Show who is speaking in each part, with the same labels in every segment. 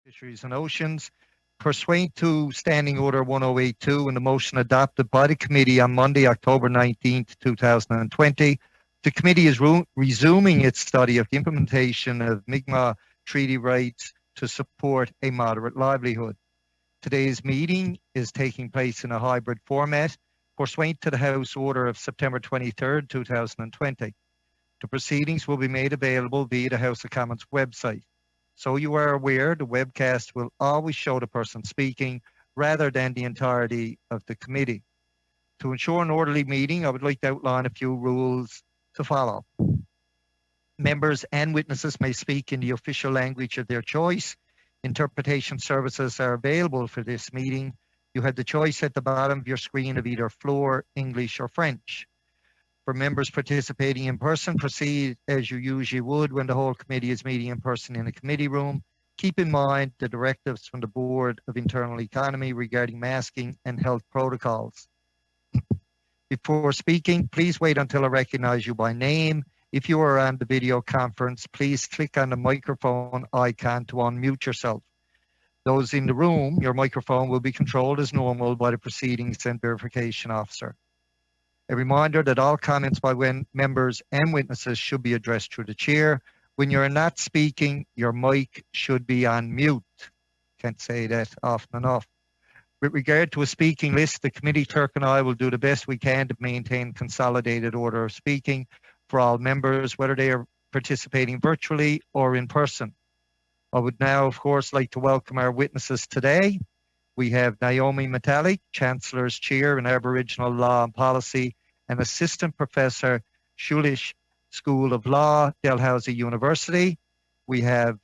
Speaker 1: Fisheries and Oceans, pursuant to Standing Order 1082 and the motion adopted by the committee on Monday, October 19th, 2020. The committee is resuming its study of the implementation of Mi'kmaq treaty rights to support a moderate livelihood. Today's meeting is taking place in a hybrid format, pursuant to the House Order of September 23rd, 2020. The proceedings will be made available via the House of Commons website. So you are aware, the webcast will always show the person speaking rather than the entirety of the committee. To ensure an orderly meeting, I would like to outline a few rules to follow. Members and witnesses may speak in the official language of their choice. Interpretation services are available for this meeting. You have the choice at the bottom of your screen of either Floor, English, or French. For members participating in person, proceed as you usually would when the whole committee is meeting in person in a committee room. Keep in mind the directives from the Board of Internal Economy regarding masking and health protocols. Before speaking, please wait until I recognize you by name. If you are on the video conference, please click on the microphone icon to unmute yourself. Those in the room, your microphone will be controlled as normal by the Proceedings and Verification Officer. A reminder that all comments by members and witnesses should be addressed through the chair. When you're not speaking, your mic should be on mute. Can't say that often enough. With regard to a speaking list, the committee clerk and I will do the best we can to maintain consolidated order of speaking for all members, whether they are participating virtually or in person. I would now, of course, like to welcome our witnesses today. We have Naiomi Metallic, Chancellor's Chair in Aboriginal Law and Policy, and Assistant Professor, Schulich School of Law, Dalhousie University. We have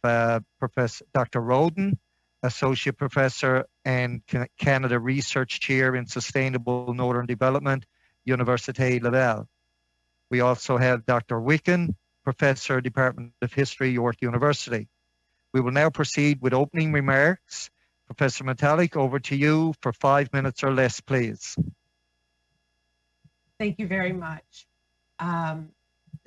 Speaker 1: Professor Dr. Roden, Associate Professor and Canada Research Chair in Sustainable Northern Development, Université Laval. We also have Dr. Wicken, Professor, Department of History, York University. We will now proceed with opening remarks. Professor Metallic, over to you for 5 minutes or less, please.
Speaker 2: Thank you very much.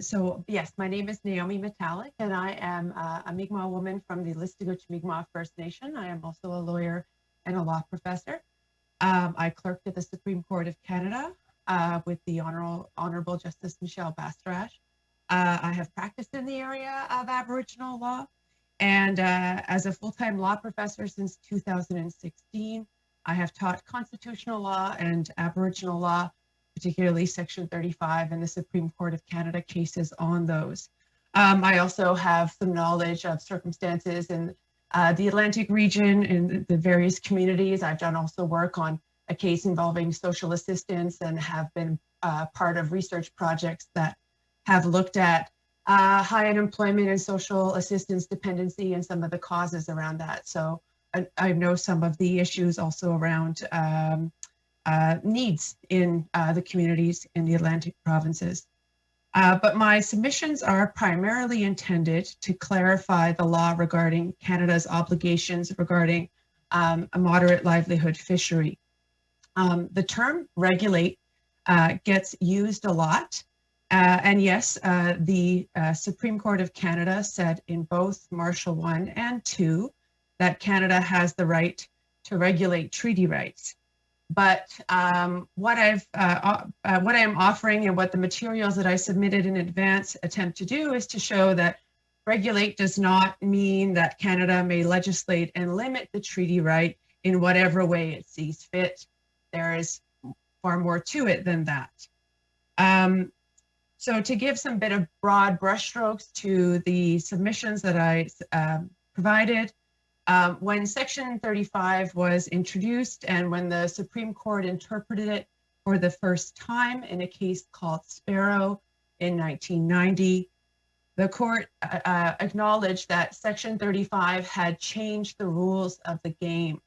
Speaker 2: So yes, my name is Naiomi Metallic, and I am a Mi'kmaq woman from the Schulich Mi'kmaq First Nation. I am also a lawyer and a law professor. I clerked at the Supreme Court of Canada with the Honorable Justice Michelle Bastarache. I have practiced in the area of Aboriginal law, and as a full-time law professor since 2016, I have taught constitutional law and Aboriginal law, particularly Section 35 and the Supreme Court of Canada cases on those. I also have some knowledge of circumstances in the Atlantic region and the various communities. I've done also work on a case involving social assistance and have been part of research projects that have looked at high unemployment and social assistance dependency and some of the causes around that. So I know some of the issues also around needs in the communities in the Atlantic provinces. But my submissions are primarily intended to clarify the law regarding Canada's obligations regarding a moderate livelihood fishery. The term regulate gets used a lot. And yes, the Supreme Court of Canada said in both Marshall I and II that Canada has the right to regulate treaty rights. But what I am offering and what the materials that I submitted in advance attempt to do is to show that regulate does not mean that Canada may legislate and limit the treaty right in whatever way it sees fit. There is far more to it than that. So to give some bit of broad brushstrokes to the submissions that I provided, when Section 35 was introduced and when the Supreme Court interpreted it for the first time in a case called Sparrow in 1990, the court acknowledged that Section 35 had changed the rules of the game,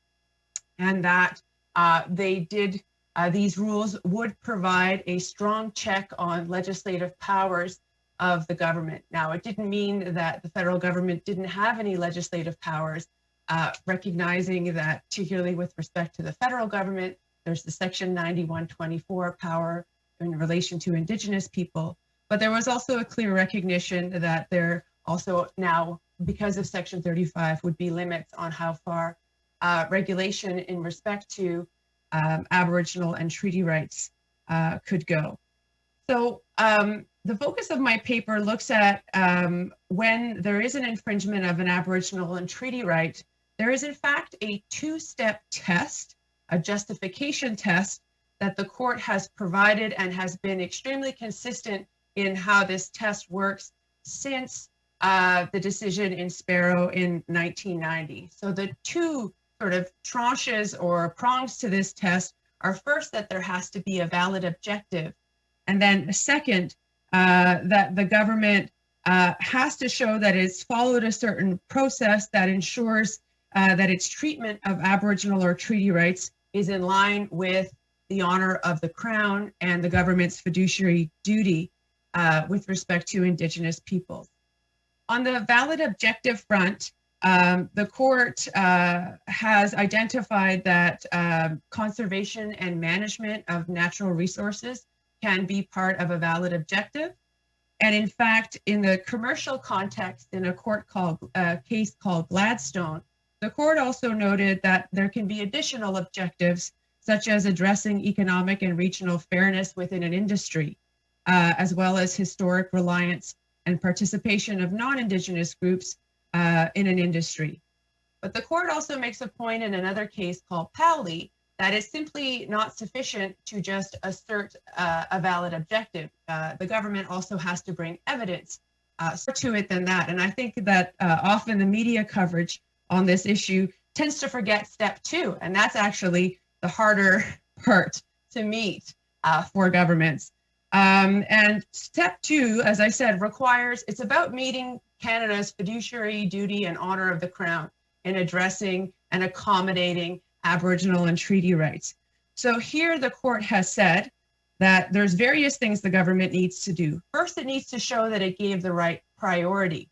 Speaker 2: and that these rules would provide a strong check on legislative powers of the government. Now, it didn't mean that the federal government didn't have any legislative powers, recognizing that particularly with respect to the federal government, there's the Section 9124 power in relation to Indigenous people. But there was also a clear recognition that there also now because of Section 35 would be limits on how far regulation in respect to Aboriginal and treaty rights could go. So the focus of my paper looks at when there is an infringement of an Aboriginal and treaty right, there is in fact a two-step test, a justification test that the court has provided and has been extremely consistent in how this test works since the decision in Sparrow in 1990. So the two sort of tranches or prongs to this test are first that there has to be a valid objective, and then second, that the government has to show that it's followed a certain process that ensures that its treatment of Aboriginal or treaty rights is in line with the honor of the Crown and the government's fiduciary duty with respect to Indigenous peoples. On the valid objective front, the court has identified that conservation and management of natural resources can be part of a valid objective. And in fact, in the commercial context, in a case called Gladstone, the court also noted that there can be additional objectives, such as addressing economic and regional fairness within an industry, as well as historic reliance and participation of non-Indigenous groups in an industry. But the court also makes a point in another case called Powley that is simply not sufficient to just assert a valid objective. The government also has to bring evidence to it than that. And I think that often the media coverage on this issue tends to forget step two, and that's actually the harder part to meet for governments. And step two, as I said, it's about meeting Canada's fiduciary duty and honor of the Crown in addressing and accommodating Aboriginal and treaty rights. So here the court has said that there's various things the government needs to do. First, it needs to show that it gave the right priority.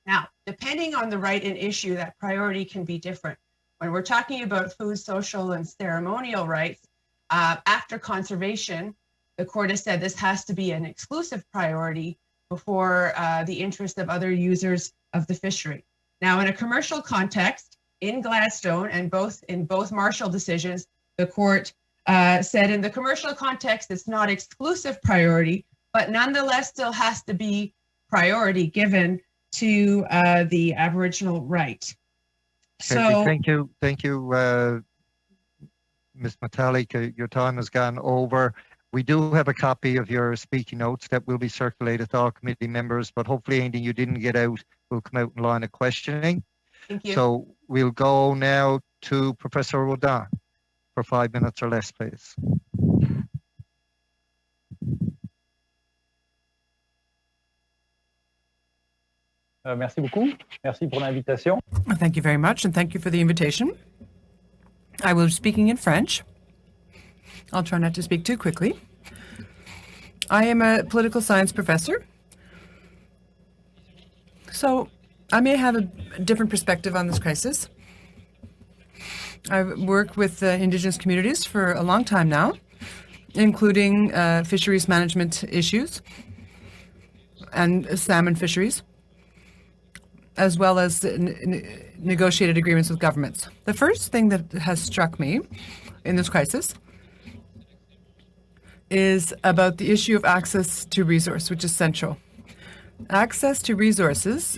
Speaker 2: Now, depending on the right and issue, that priority can be different. When we're talking about food, social, and ceremonial rights, after conservation, the court has said this has to be an exclusive priority before the interest of other users of the fishery. Now, in a commercial context, in Gladstone and in both Marshall decisions, the court said in the commercial context, it's not exclusive priority, but nonetheless still has to be priority given to the Aboriginal right. So
Speaker 1: thank you, Ms. Metallic. Your time has gone over. We do have a copy of your speaking notes that will be circulated to all committee members, but hopefully anything you didn't get out will come out in line of questioning.
Speaker 2: Thank you.
Speaker 1: So we'll go now to Professor Rodin for 5 minutes or less, please.
Speaker 3: Merci beaucoup. Merci pour l'invitation.
Speaker 4: Thank you very much, and thank you for the invitation. I will be speaking in French. I'll try not to speak too quickly. I am a political science professor, so I may have a different perspective on this crisis. I've worked with Indigenous communities for a long time now, including fisheries management issues and salmon fisheries, as well as negotiated agreements with governments. The first thing that has struck me in this crisis is about the issue of access to resource, which is central. Access to resources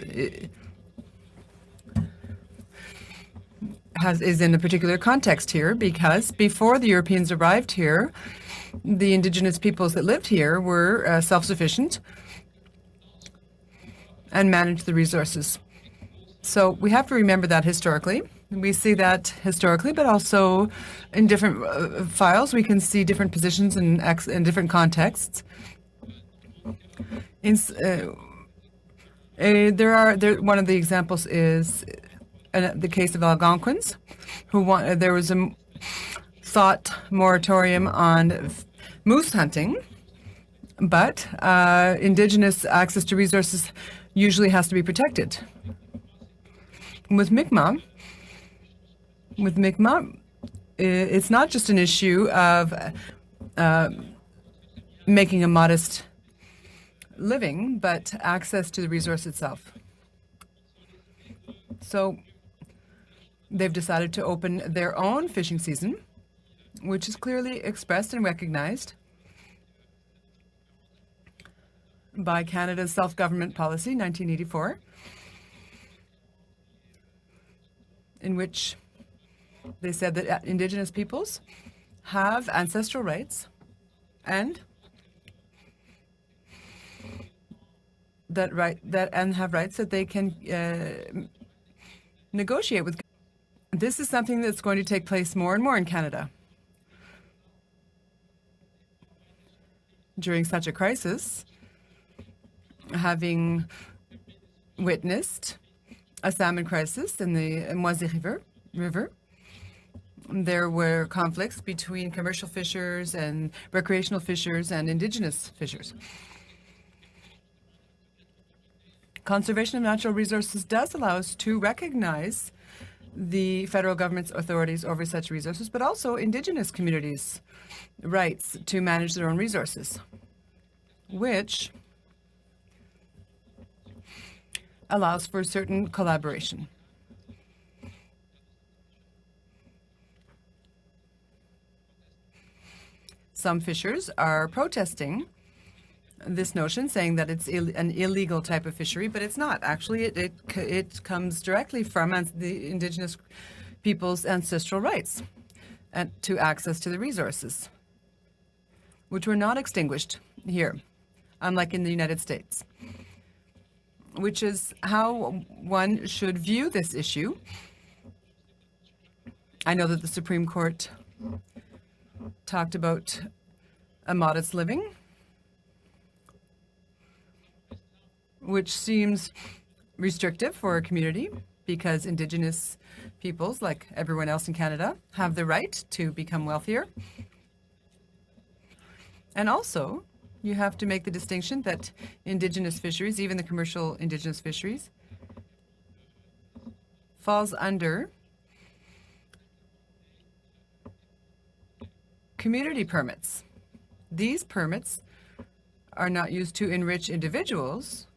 Speaker 4: is in a particular context here, because before the Europeans arrived here, the Indigenous peoples that lived here were self-sufficient and managed the resources. So we have to remember that historically. We see that historically, but also in different files, we can see different positions in different contexts. One of the examples is the case of Algonquins, there was a thought moratorium on moose hunting, but Indigenous access to resources usually has to be protected. With Mi'kmaq, it's not just an issue of making a modest living, but access to the resource itself. So they've decided to open their own fishing season, which is clearly expressed and recognized by Canada's self-government policy, 1984, in which they said that Indigenous peoples have ancestral rights and have rights that they can negotiate with. This is something that's going to take place more and more in Canada. During such a crisis, having witnessed a salmon crisis in the Moisi River, there were conflicts between commercial fishers and recreational fishers and Indigenous fishers. Conservation of natural resources does allow us to recognize the federal government's authorities over such resources, but also Indigenous communities' rights to manage their own resources, which allows for certain collaboration. Some fishers are protesting this notion, saying that it's an illegal type of fishery, but it's not. Actually, it comes directly from the Indigenous people's ancestral rights and to access to the resources, which were not extinguished here, unlike in the United States, which is how one should view this issue. I know that the Supreme Court talked about a modest living, which seems restrictive for a community because Indigenous peoples, like everyone else in Canada, have the right to become wealthier. And also, you have to make the distinction that Indigenous fisheries, even the commercial Indigenous fisheries, falls under community permits. These permits are not used to enrich individuals,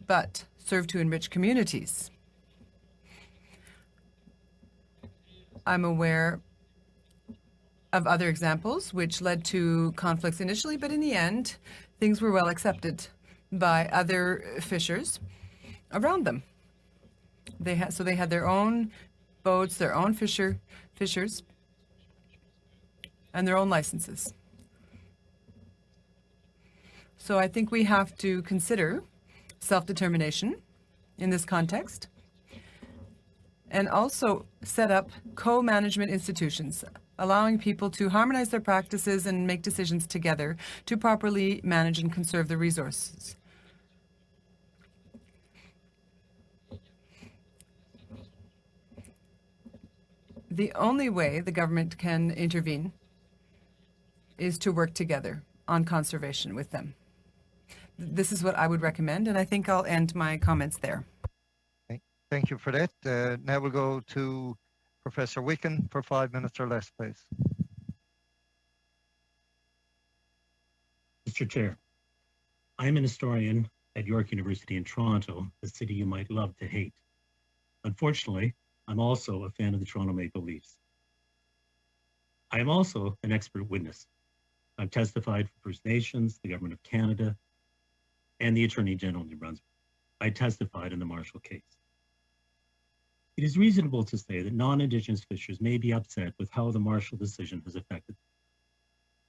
Speaker 4: but serve to enrich communities. I'm aware of other examples which led to conflicts initially, but in the end, things were well accepted by other fishers around them. They had their own boats, their own fishers, and their own licenses. So I think we have to consider self-determination in this context and also set up co-management institutions, allowing people to harmonize their practices and make decisions together to properly manage and conserve the resources. The only way the government can intervene is to work together on conservation with them. This is what I would recommend, and I think I'll end my comments there.
Speaker 1: Thank you for that. Now we'll go to Professor Wicken for 5 minutes or less, please.
Speaker 5: Mr. Chair, I am an historian at York University in Toronto, the city you might love to hate. Unfortunately, I'm also a fan of the Toronto Maple Leafs. I am also an expert witness. I've testified for First Nations, the Government of Canada, and the Attorney General of New Brunswick. I testified in the Marshall case. It is reasonable to say that non-Indigenous fishers may be upset with how the Marshall decision has affected them.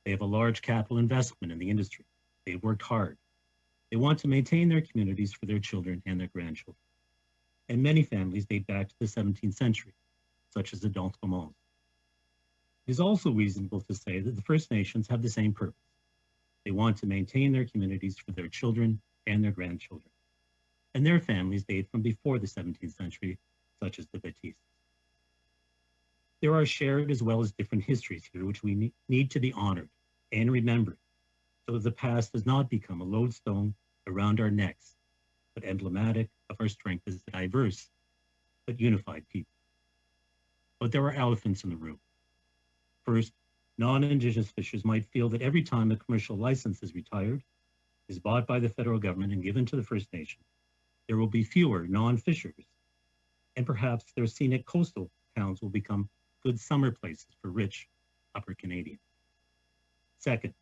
Speaker 5: They have a large capital investment in the industry. They've worked hard. They want to maintain their communities for their children and their grandchildren. And many families date back to the 17th century, such as the D'Entremont. It is also reasonable to say that the First Nations have the same purpose. They want to maintain their communities for their children and their grandchildren. And their families date from before the 17th century, such as the Baptistes. There are shared as well as different histories here which we need to be honored and remembered so that the past does not become a lodestone around our necks, but emblematic of our strength as a diverse but unified people. But there are elephants in the room. First, non-Indigenous fishers might feel that every time a commercial license is retired, is bought by the federal government and given to the First Nation, there will be fewer non-fishers and perhaps their scenic coastal towns will become good summer places for rich Upper Canadians. Second,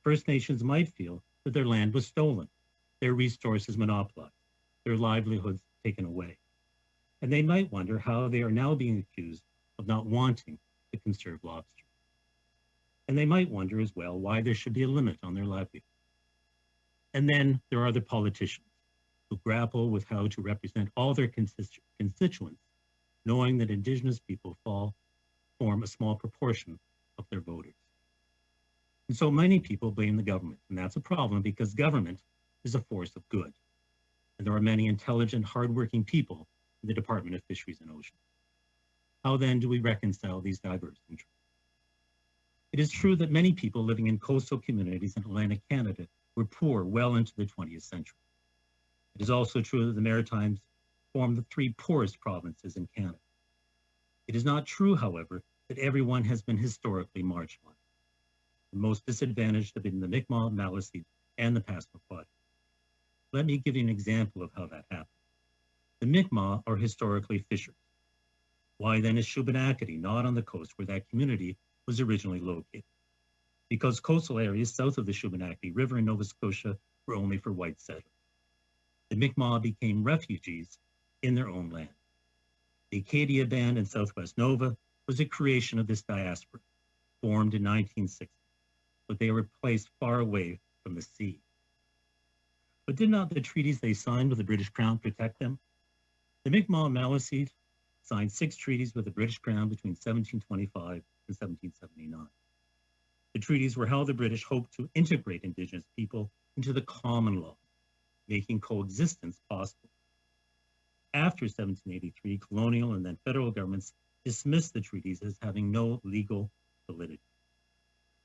Speaker 5: First Nations might feel that their land was stolen, their resources monopolized, their livelihoods taken away. And they might wonder how they are now being accused of not wanting to conserve lobster. And they might wonder as well why there should be a limit on their livelihood. And then there are the politicians who grapple with how to represent all their constituents, knowing that Indigenous people form a small proportion of their voters. And so many people blame the government, and that's a problem because government is a force of good. And there are many intelligent, hardworking people in the Department of Fisheries and Oceans. How then do we reconcile these diverse interests? It is true that many people living in coastal communities in Atlantic Canada were poor well into the 20th century. It is also true that the Maritimes form the three poorest provinces in Canada. It is not true, however, that everyone has been historically marginalized. The most disadvantaged have been the Mi'kmaq, Maliseet, and the Passamaquoddy. Let me give you an example of how that happened. The Mi'kmaq are historically fishers. Why then is Shubenacadie not on the coast where that community was originally located? Because coastal areas south of the Shubenacadie River in Nova Scotia were only for white settlers. The Mi'kmaq became refugees in their own land. The Acadia Band in Southwest Nova was a creation of this diaspora, formed in 1960, but they were placed far away from the sea. But did not the treaties they signed with the British Crown protect them? The Mi'kmaq and Maliseet signed 6 treaties with the British Crown between 1725 and 1779. The treaties were how the British hoped to integrate Indigenous people into the common law, making coexistence possible. After 1783, colonial and then federal governments dismissed the treaties as having no legal validity.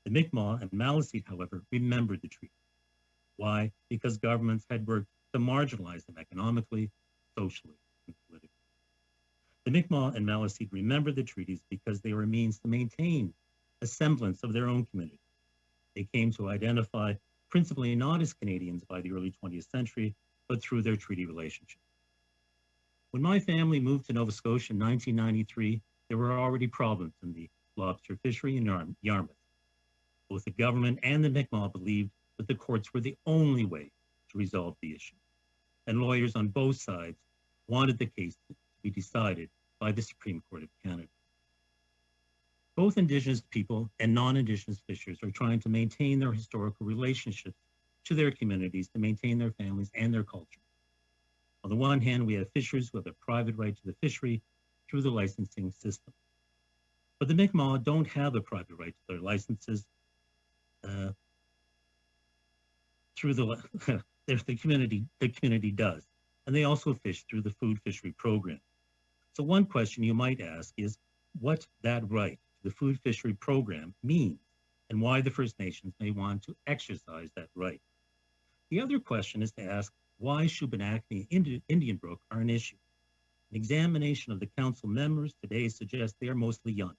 Speaker 5: The Mi'kmaq and Maliseet, however, remembered the treaty. Why? Because governments had worked to marginalize them economically, socially, and politically. The Mi'kmaq and Maliseet remembered the treaties because they were a means to maintain a semblance of their own community. They came to identify principally not as Canadians by the early 20th century, but through their treaty relationship. When my family moved to Nova Scotia in 1993, there were already problems in the lobster fishery in Yarmouth. Both the government and the Mi'kmaq believed that the courts were the only way to resolve the issue. And lawyers on both sides wanted the case to be decided by the Supreme Court of Canada. Both Indigenous people and non-Indigenous fishers are trying to maintain their historical relationships to their communities, to maintain their families and their culture. On the one hand, we have fishers who have a private right to the fishery through the licensing system. But the Mi'kmaq don't have a private right to their licenses through the community does. And they also fish through the food fishery program. So one question you might ask is what that right to the food fishery program means and why the First Nations may want to exercise that right. The other question is to ask why Shubenacadie and Indian Brook are an issue. An examination of the council members today suggests they are mostly young,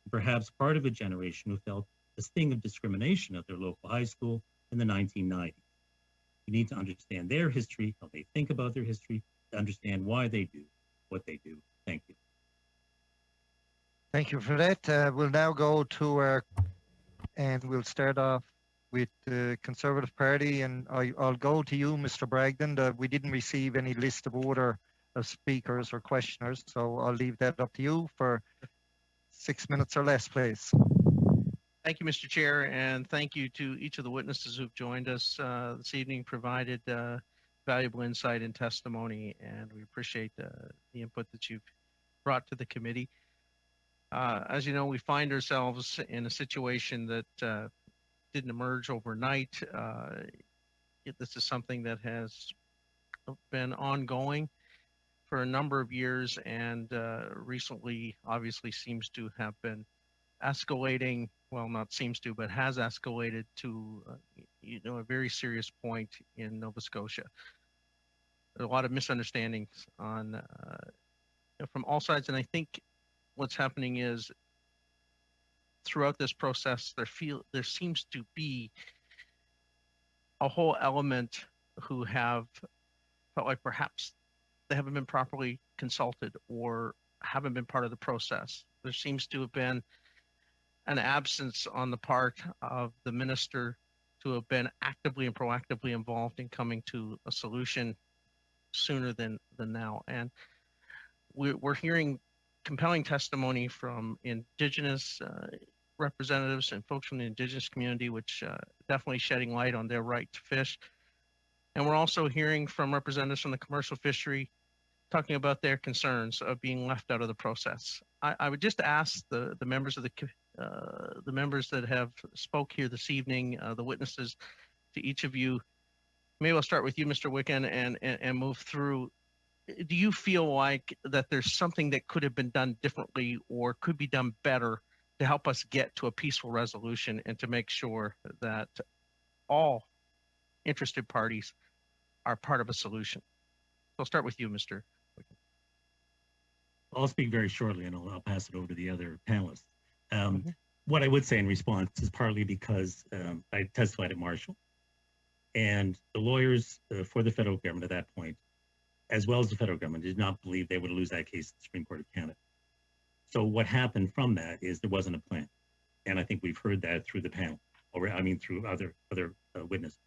Speaker 5: and perhaps part of a generation who felt the sting of discrimination at their local high school in the 1990s. We need to understand their history, how they think about their history, to understand why they do what they do. Thank you.
Speaker 1: Thank you for that. We'll now go to and we'll start off with the Conservative Party, and I'll go to you, Mr. Bragdon. We didn't receive any list of order of speakers or questioners, so I'll leave that up to you for 6 minutes or less, please.
Speaker 6: Thank you, Mr. Chair, and thank you to each of the witnesses who've joined us this evening, provided valuable insight and testimony, and we appreciate the input that you've brought to the committee. As you know, we find ourselves in a situation that didn't emerge overnight. This is something that has been ongoing for a number of years, and recently obviously seems to have been escalating. Well, not seems to, but has escalated to a very serious point in Nova Scotia. There are a lot of misunderstandings on from all sides, and I think what's happening is throughout this process, there seems to be a whole element who have felt like perhaps they haven't been properly consulted or haven't been part of the process. There seems to have been an absence on the part of the minister to have been actively and proactively involved in coming to a solution sooner than now. And we're hearing compelling testimony from Indigenous representatives and folks from the Indigenous community, which definitely shedding light on their right to fish. And we're also hearing from representatives from the commercial fishery talking about their concerns of being left out of the process. I would just ask the members of the members that have spoke here this evening, the witnesses, to each of you. Maybe I'll start with you, Mr. Wicken, and move through. Do you feel like that there's something that could have been done differently or could be done better to help us get to a peaceful resolution and to make sure that all interested parties are part of a solution? So I'll start with you, Mr. Wicken.
Speaker 5: I'll speak very shortly, and I'll pass it over to the other panelists. What I would say in response is partly because I testified at Marshall, and the lawyers for the federal government at that point, as well as the federal government, did not believe they would lose that case at the Supreme Court of Canada. So what happened from that is there wasn't a plan. And I think we've heard that through the panel, or I mean through other witnesses.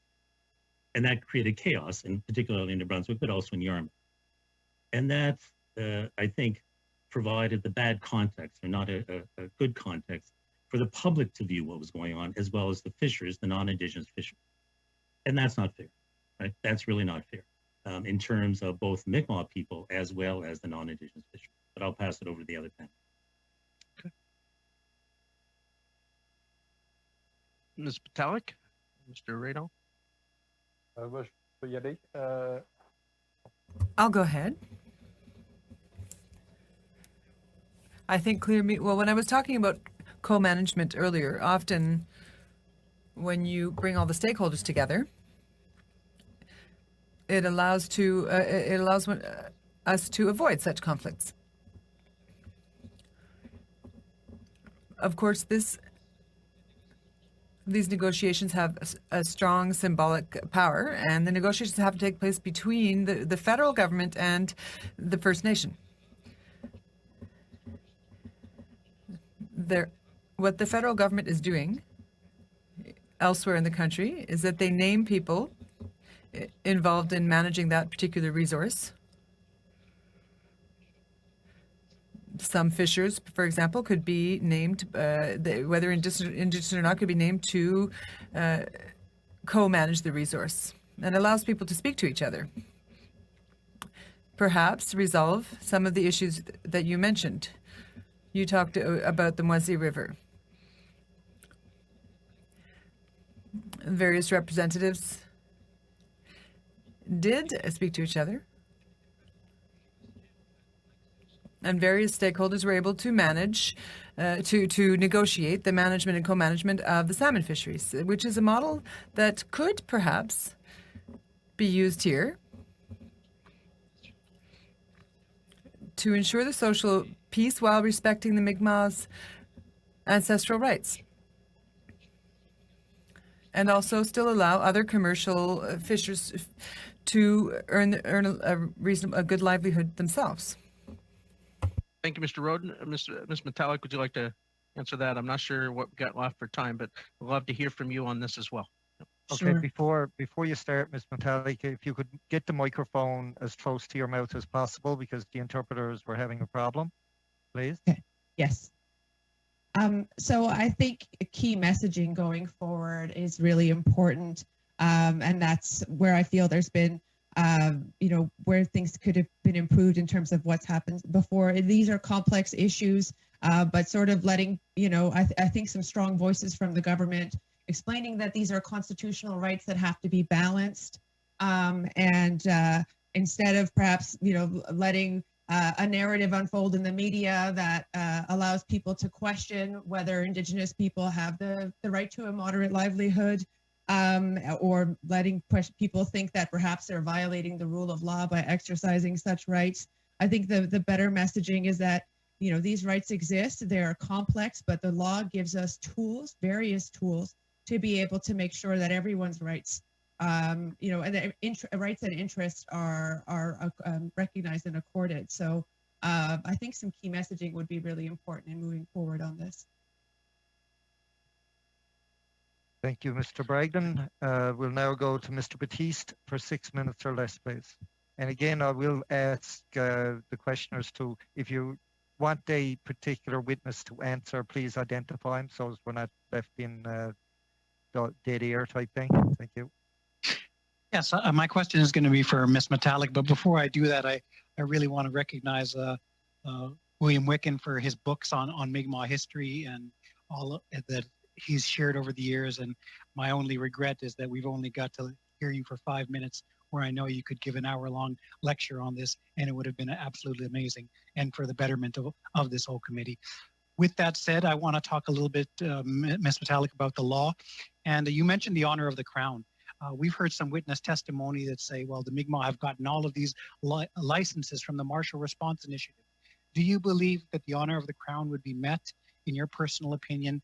Speaker 5: And that created chaos, and particularly in New Brunswick, but also in Yarmouth. And that, I think, provided the bad context, or not a good context, for the public to view what was going on, as well as the fishers, the non-Indigenous fishers. And that's not fair, right? That's really not fair in terms of both Mi'kmaq people as well as the non-Indigenous fishers. But I'll pass it over to the other panel.
Speaker 6: Okay. Ms. Metallic, Mr. Radel.
Speaker 4: I'll go ahead. I think well, when I was talking about co-management earlier, often when you bring all the stakeholders together, it allows us to avoid such conflicts. Of course, these negotiations have a strong symbolic power, and the negotiations have to take place between the federal government and the First Nation. What the federal government is doing elsewhere in the country is that they name people involved in managing that particular resource. Some fishers, for example, could be named, whether indigenous or not, could be named to co-manage the resource, and allows people to speak to each other. Perhaps resolve some of the issues that you mentioned. You talked about the Moisi River. Various representatives did speak to each other, and various stakeholders were able to manage, to negotiate the management and co-management of the salmon fisheries, which is a model that could perhaps be used here to ensure the social peace while respecting the Mi'kmaq's ancestral rights, and also still allow other commercial fishers to earn a good livelihood themselves.
Speaker 6: Thank you, Mr. Roden. Ms. Metallic, would you like to answer that? I'm not sure what we got left for time, but we'd love to hear from you on this as well.
Speaker 1: Okay,
Speaker 2: Sure.
Speaker 1: before you start, Ms. Metallic, if you could get the microphone as close to your mouth as possible, because the interpreters were having a problem, please.
Speaker 2: Yes. So I think key messaging going forward is really important. And that's where I feel there's been, where things could have been improved in terms of what's happened before. These are complex issues, but sort of letting, I think some strong voices from the government explaining that these are constitutional rights that have to be balanced. And instead of perhaps, letting a narrative unfold in the media that allows people to question whether Indigenous people have the right to a moderate livelihood, or letting people think that perhaps they're violating the rule of law by exercising such rights. I think the better messaging is that, these rights exist, they're complex, but the law gives us tools, various tools, to be able to make sure that everyone's rights you know, and the rights and interests are recognized and accorded. So I think some key messaging would be really important in moving forward on this.
Speaker 1: Thank you, Mr. Bragdon. We'll now go to Mr. Batiste for 6 minutes or less, please. And again, I will ask the questioners to, if you want a particular witness to answer, please identify him so as we're not left in dead air type thing. Thank you.
Speaker 7: Yes, my question is going to be for Ms. Metallic, but before I do that, I really want to recognize William Wicken for his books on Mi'kmaq history and all that he's shared over the years. And my only regret is that we've only got to hear you for 5 minutes, where I know you could give an hour-long lecture on this, and it would have been absolutely amazing and for the betterment of this whole committee. With that said, I want to talk a little bit, Ms. Metallic, about the law. And you mentioned the honor of the Crown. We've heard some witness testimony that say, well, the Mi'kmaq have gotten all of these licenses from the Marshall Response Initiative. Do you believe that the honor of the Crown would be met, in your personal opinion,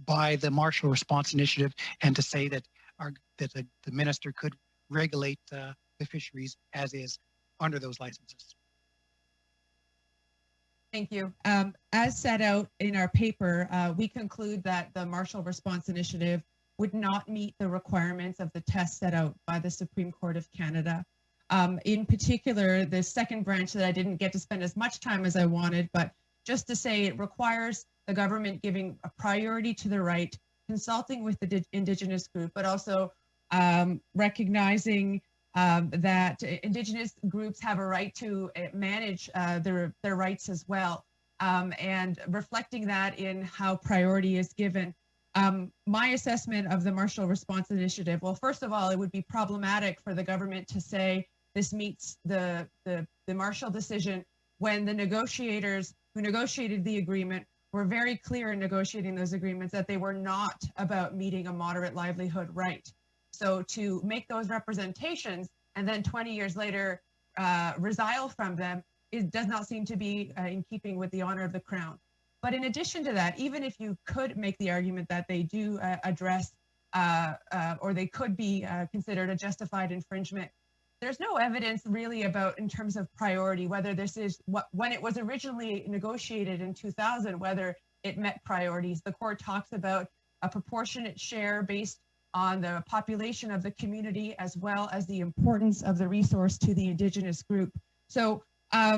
Speaker 7: by the Marshall Response Initiative, and to say that the minister could regulate the fisheries as is under those licenses?
Speaker 2: Thank you. As set out in our paper, we conclude that the Marshall Response Initiative would not meet the requirements of the test set out by the Supreme Court of Canada. In particular, the second branch that I didn't get to spend as much time as I wanted, but just to say it requires the government giving a priority to the right, consulting with the Indigenous group, but also recognizing that Indigenous groups have a right to manage their rights as well, and reflecting that in how priority is given. My assessment of the Marshall Response Initiative, well, first of all, it would be problematic for the government to say this meets the Marshall decision when the negotiators who negotiated the agreement were very clear in negotiating those agreements that they were not about meeting a moderate livelihood right. So to make those representations and then 20 years later resile from them, it does not seem to be in keeping with the honor of the Crown. But in addition to that, even if you could make the argument that they do address or they could be considered a justified infringement, there's no evidence really about, in terms of priority, whether this is when it was originally negotiated in 2000, whether it met priorities. The court talks about a proportionate share based on the population of the community, as well as the importance of the resource to the Indigenous group. So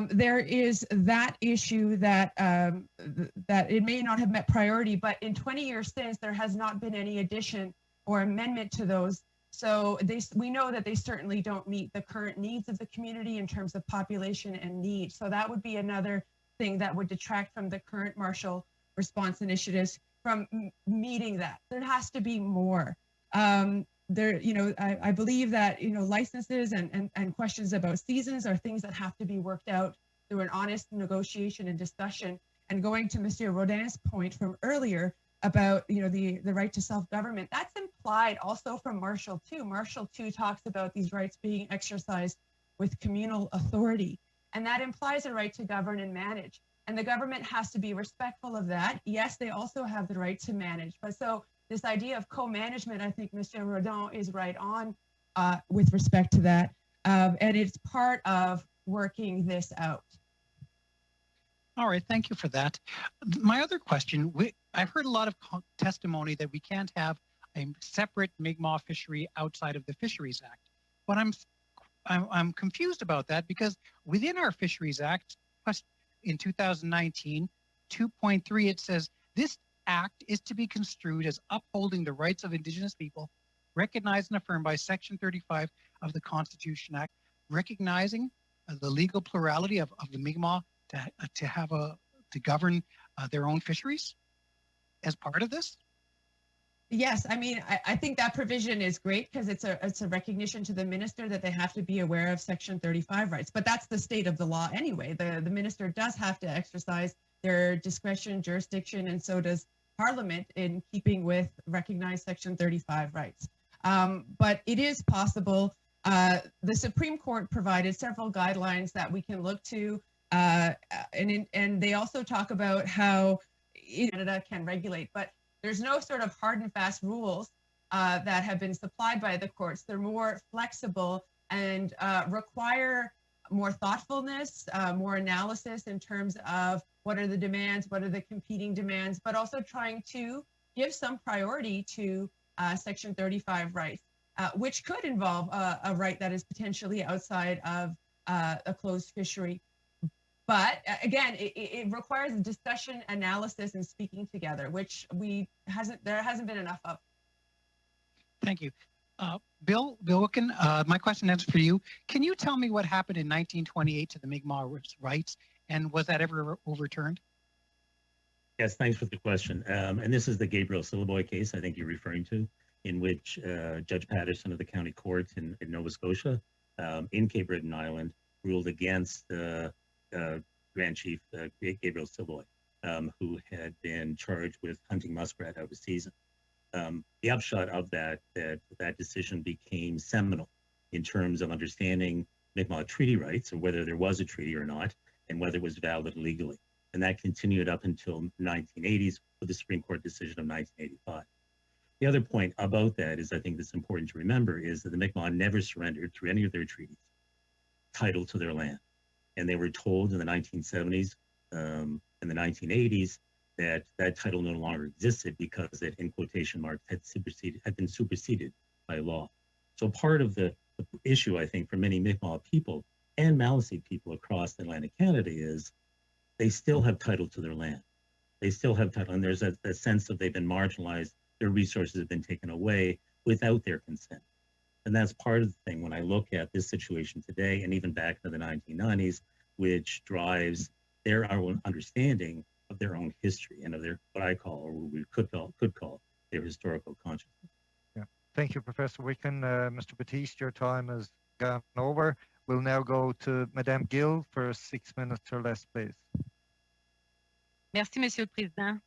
Speaker 2: there is that issue that that it may not have met priority, but in 20 years since, there has not been any addition or amendment to those. So we know that they certainly don't meet the current needs of the community in terms of population and need. So that would be another thing that would detract from the current Marshall Response Initiatives from meeting that. There has to be more. I believe that, licenses and questions about seasons are things that have to be worked out through an honest negotiation and discussion. And going to Monsieur Rodin's point from earlier about, the right to self-government, that's implied also from Marshall II. Marshall II talks about these rights being exercised with communal authority. And that implies a right to govern and manage. And the government has to be respectful of that. Yes, they also have the right to manage. But so this idea of co-management, I think Mr. Rodin is right on with respect to that. And it's part of working this out.
Speaker 7: All right, thank you for that. My other question, I've heard a lot of testimony that we can't have a separate Mi'kmaq fishery outside of the Fisheries Act. But I'm confused about that, because within our Fisheries Act, in 2019, 2.3, it says, this act is to be construed as upholding the rights of Indigenous people, recognized and affirmed by Section 35 of the Constitution Act, recognizing the legal plurality of the Mi'kmaq to govern their own fisheries as part of this?
Speaker 2: Yes, I mean, I think that provision is great because it's a recognition to the minister that they have to be aware of Section 35 rights. But that's the state of the law anyway. The minister does have to exercise their discretion, jurisdiction, and so does Parliament in keeping with recognized Section 35 rights. But it is possible. The Supreme Court provided several guidelines that we can look to, and they also talk about how Canada can regulate. But there's no sort of hard and fast rules that have been supplied by the courts. They're more flexible and require more thoughtfulness, more analysis in terms of what are the demands, what are the competing demands, but also trying to give some priority to Section 35 rights, which could involve a right that is potentially outside of a closed fishery. But again, it requires discussion, analysis, and speaking together, which there hasn't been enough of.
Speaker 7: Thank you. Bill Wicken, my question is for you. Can you tell me what happened in 1928 to the Mi'kmaq rights, and was that ever overturned?
Speaker 5: Yes, thanks for the question. And this is the Gabriel Syllaboy case I think you're referring to, in which Judge Patterson of the County Court in Nova Scotia, in Cape Breton Island, ruled against Grand Chief Gabriel Syllaboy, who had been charged with hunting muskrat out of season. The upshot of that decision became seminal in terms of understanding Mi'kmaq treaty rights, or whether there was a treaty or not, and whether it was valid legally. And that continued up until 1980s with the Supreme Court decision of 1985. The other point about that is, I think that's important to remember, is that the Mi'kmaq never surrendered through any of their treaties title to their land. And they were told in the 1970s and the 1980s that that title no longer existed because it, in quotation marks, had been superseded by law. So part of the issue, I think, for many Mi'kmaq people and Maliseet people across Atlantic Canada is they still have title to their land. They still have title, and there's a sense of they've been marginalized, their resources have been taken away without their consent. And that's part of the thing when I look at this situation today, and even back to the 1990s, which drives their own understanding of their own history and of their, what I call, or what we could call their historical consciousness.
Speaker 1: Yeah. Thank you, Professor Wicken. Mr. Batiste, your time has gone over. We'll now go to Madame Gill for 6 minutes or less, please.
Speaker 8: Merci, Monsieur le Président.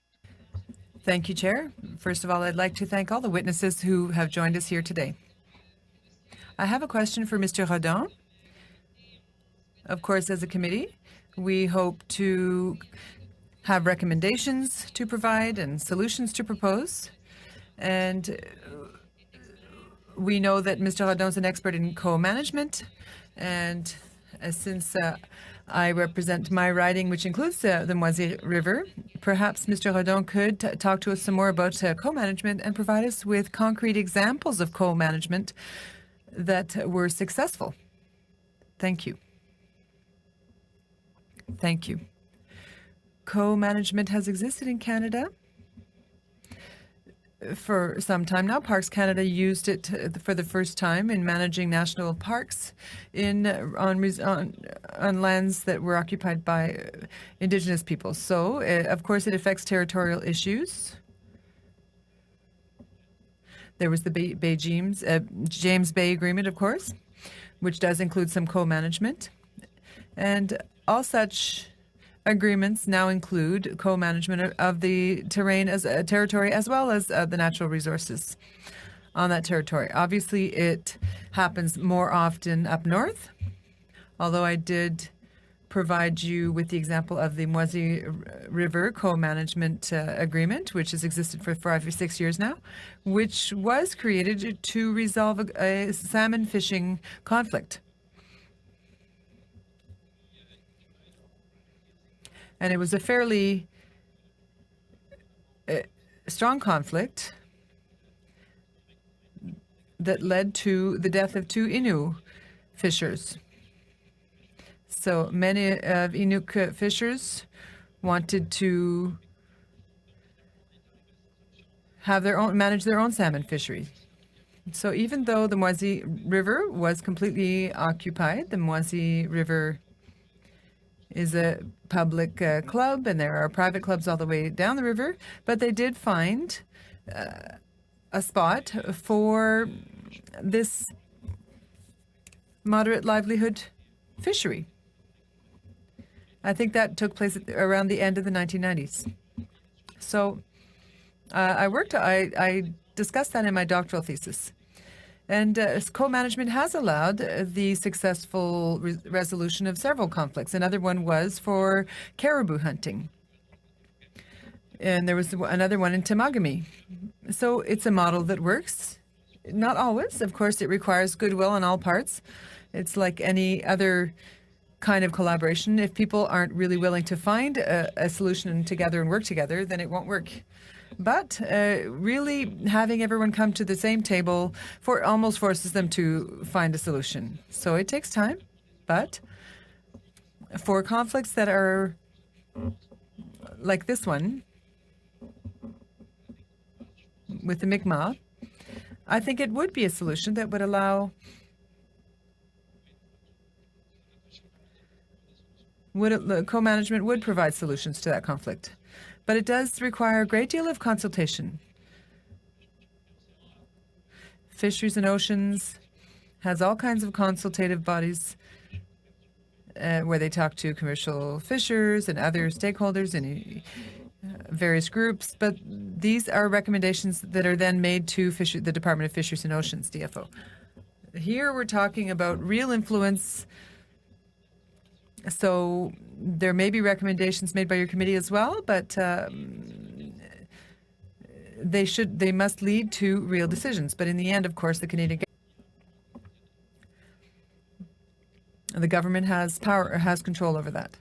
Speaker 4: Thank you, Chair. First of all, I'd like to thank all the witnesses who have joined us here today. I have a question for Mr. Rodin. Of course, as a committee, we hope to have recommendations to provide and solutions to propose. And we know that Mr. Rodin is an expert in co-management. And since I represent my riding, which includes the Moisi River, perhaps Mr. Rodin could talk to us some more about co-management and provide us with concrete examples of co-management that were successful. Thank you. Thank you. Co-management has existed in Canada for some time now. Parks Canada used it for the first time in managing national parks on lands that were occupied by Indigenous peoples. So, of course, it affects territorial issues. There was the James Bay Agreement, of course, which does include some co-management. And all such agreements now include co-management of the territory as well as the natural resources on that territory. Obviously, it happens more often up north, although I did provide you with the example of the Moisi River co-management agreement, which has existed for 5 or 6 years now, which was created to resolve a salmon fishing conflict. And it was a fairly strong conflict that led to the death of 2 Innu fishers. So many of Inuk fishers wanted to have manage their own salmon fishery. So even though the Moisi River was completely occupied, the Moisi River is a public club, and there are private clubs all the way down the river, but they did find a spot for this moderate livelihood fishery. I think that took place around the end of the 1990s. So I discussed that in my doctoral thesis. And co-management has allowed the successful resolution of several conflicts. Another one was for caribou hunting. And there was another one in Temagami. So it's a model that works. Not always. Of course, it requires goodwill on all parts. It's like any other kind of collaboration. If people aren't really willing to find a solution together and work together, then it won't work. But really having everyone come to the same table almost forces them to find a solution. So it takes time, but for conflicts that are like this one with the Mi'kmaq, I think it would be a solution that would allow co-management would provide solutions to that conflict. But it does require a great deal of consultation. Fisheries and Oceans has all kinds of consultative bodies where they talk to commercial fishers and other stakeholders and various groups, but these are recommendations that are then made to the Department of Fisheries and Oceans, DFO. Here we're talking about real influence, so there may be recommendations made by your committee as well, but they must lead to real decisions. But in the end, of course, the government has power, has control over that.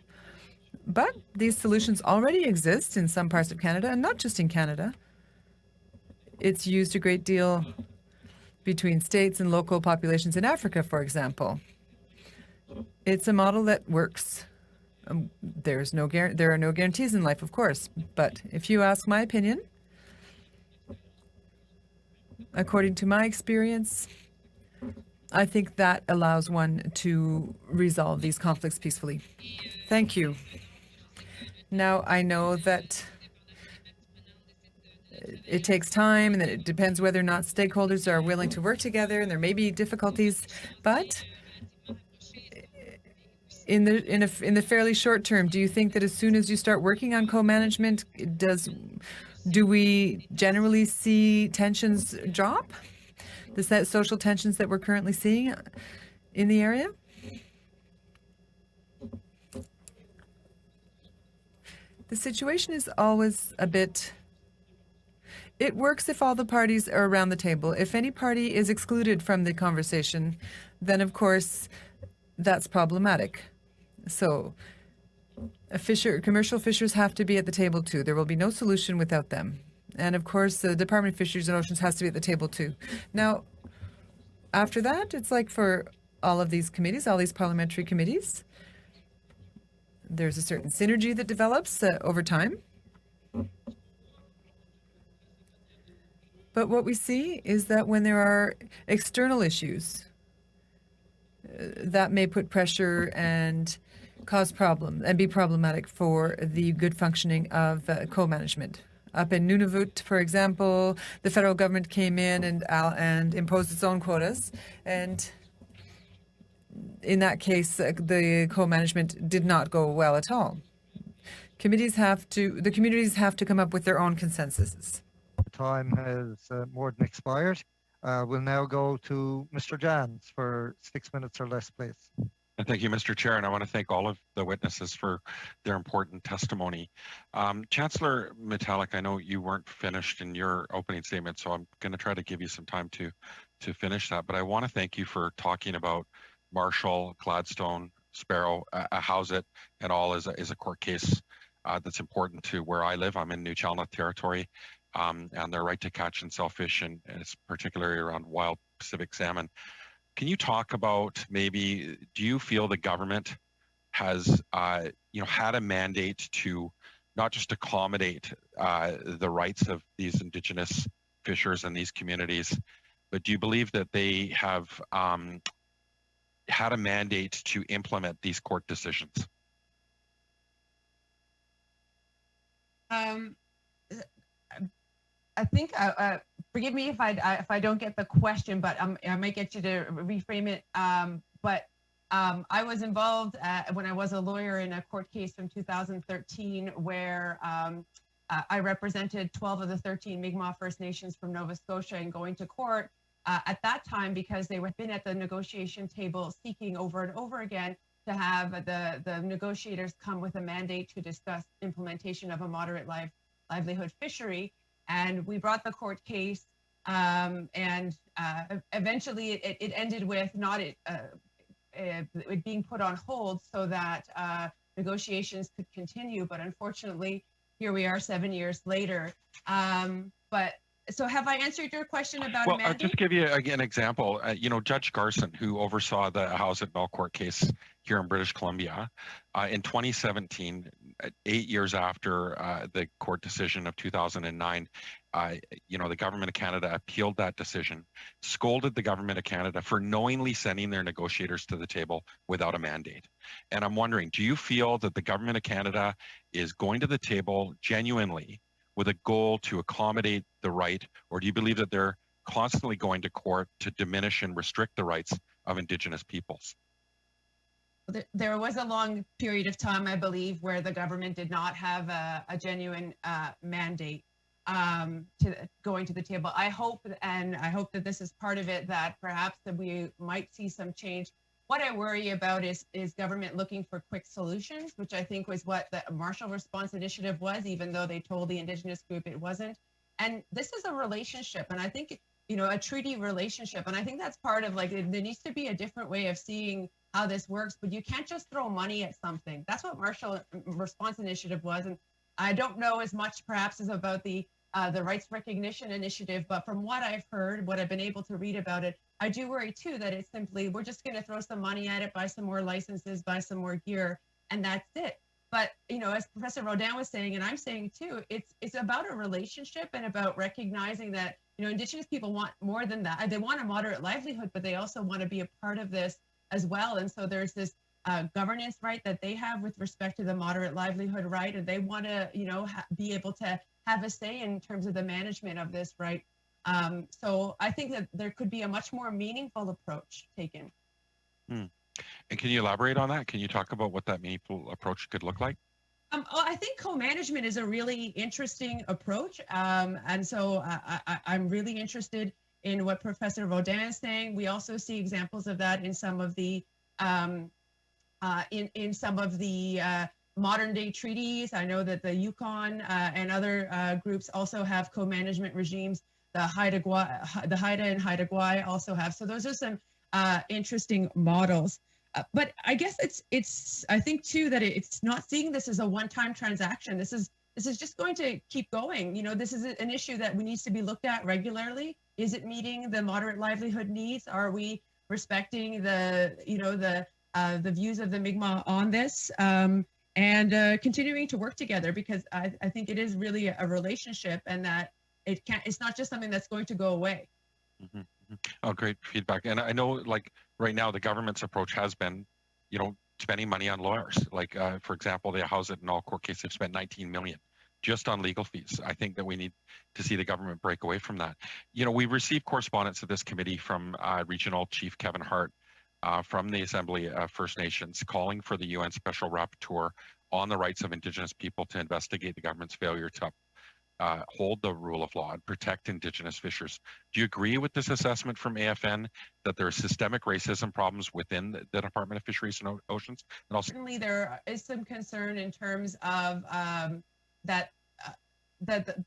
Speaker 4: But these solutions already exist in some parts of Canada, and not just in Canada. It's used a great deal between states and local populations in Africa, for example. It's a model that works. There are no guarantees in life, of course, but if you ask my opinion, according to my experience, I think that allows one to resolve these conflicts peacefully. Thank you. Now, I know that it takes time and that it depends whether or not stakeholders are willing to work together, and there may be difficulties, but in the fairly short term, do you think that as soon as you start working on co-management, do we generally see tensions drop? The social tensions that we're currently seeing in the area? The situation is always a bit... It works if all the parties are around the table. If any party is excluded from the conversation, then of course that's problematic. So commercial fishers have to be at the table too. There will be no solution without them. And of course, the Department of Fisheries and Oceans has to be at the table too. Now, after that, it's like for all of these committees, all these parliamentary committees, there's a certain synergy that develops over time. But what we see is that when there are external issues, that may put pressure and cause problems and be problematic for the good functioning of co-management. Up in Nunavut, for example, the federal government came in and imposed its own quotas, and in that case, the co-management did not go well at all. The communities have to come up with their own consensuses.
Speaker 1: Time has more than expired. We'll now go to Mr. Jans for 6 minutes or less, please.
Speaker 9: Thank you, Mr. Chair, and I want to thank all of the witnesses for their important testimony. Chancellor Metallic, I know you weren't finished in your opening statement, so I'm going to try to give you some time to finish that. But I want to thank you for talking about Marshall, Gladstone, Sparrow, Howsett, and all is a court case that's important to where I live. I'm in New Chalmette territory, and their right to catch and sell fish, and it's particularly around wild Pacific salmon. Can you talk about maybe, do you feel the government has had a mandate to not just accommodate the rights of these Indigenous fishers and these communities, but do you believe that they have had a mandate to implement these court decisions?
Speaker 2: I think, forgive me if I don't get the question, but I might get you to reframe it. But I was involved when I was a lawyer in a court case from 2013 where I represented 12 of the 13 Mi'kmaq First Nations from Nova Scotia and going to court at that time because they had been at the negotiation table seeking over and over again to have the negotiators come with a mandate to discuss implementation of a moderate live livelihood fishery. And we brought the court case, and eventually it ended with not it being put on hold so that negotiations could continue. But unfortunately, here we are 7 years later. But so have I answered your question about
Speaker 9: well,
Speaker 2: a mandate?
Speaker 9: I'll just give you an example. You know, Judge Garson, who oversaw the House at Bell Court case here in British Columbia, in 2017, 8 years after the court decision of 2009, you know, the government of Canada appealed that decision, scolded the government of Canada for knowingly sending their negotiators to the table without a mandate. And I'm wondering, do you feel that the government of Canada is going to the table genuinely with a goal to accommodate the right, or do you believe that they're constantly going to court to diminish and restrict the rights of Indigenous peoples?
Speaker 2: There was a long period of time, I believe, where the government did not have a genuine mandate to going to the table. I hope that this is part of it, that perhaps that we might see some change. What I worry about is government looking for quick solutions, which I think was what the Marshall Response Initiative was, even though they told the Indigenous group it wasn't. And this is a relationship, and I think, you know, a treaty relationship, and I think that's part of, like, there needs to be a different way of seeing how this works, but you can't just throw money at something. That's what Marshall Response Initiative was, and I don't know as much perhaps as about the Rights Recognition Initiative, but from what I've heard, what I've been able to read about it, I do worry too that it's simply, we're just going to throw some money at it, buy some more licenses, buy some more gear, and that's it. But, you know, as Professor Rodin was saying, and I'm saying too, it's about a relationship and about recognizing that, you know, Indigenous people want more than that. They want a moderate livelihood, but they also want to be a part of this as well. And so there's this governance right that they have with respect to the moderate livelihood right, and they want to, you know, be able to have a say in terms of the management of this right. So I think that there could be a much more meaningful approach taken.
Speaker 9: And can you elaborate on that? Can you talk about what that meaningful approach could look like?
Speaker 2: I think co-management is a really interesting approach. And so I'm really interested in what Professor Rodin is saying. We also see examples of that in some of the in some of the modern day treaties. I know that the Yukon and other groups also have co-management regimes. The Haida and Haida Gwaii also have. So those are some interesting models. But I guess it's I think too that it's not seeing this as a one-time transaction. This is just going to keep going. You know, this is an issue that needs to be looked at regularly. Is it meeting the moderate livelihood needs? Are we respecting the, you know, the views of the Mi'kmaq on this? And continuing to work together, because I think it is really a relationship, and that it's not just something that's going to go away.
Speaker 9: Oh, great feedback. And I know, like, right now the government's approach has been, you know, spending money on lawyers. Like, for example, the House at Null court case, they've spent $19 million just on legal fees. I think that we need to see the government break away from that. You know, we received correspondence to this committee from Regional Chief Kevin Hart from the Assembly of First Nations, calling for the UN Special Rapporteur on the rights of Indigenous people to investigate the government's failure to hold the rule of law and protect Indigenous fishers. Do you agree with this assessment from AFN that there are systemic racism problems within the Department of Fisheries and Oceans? And also,
Speaker 2: certainly there is some concern in terms of that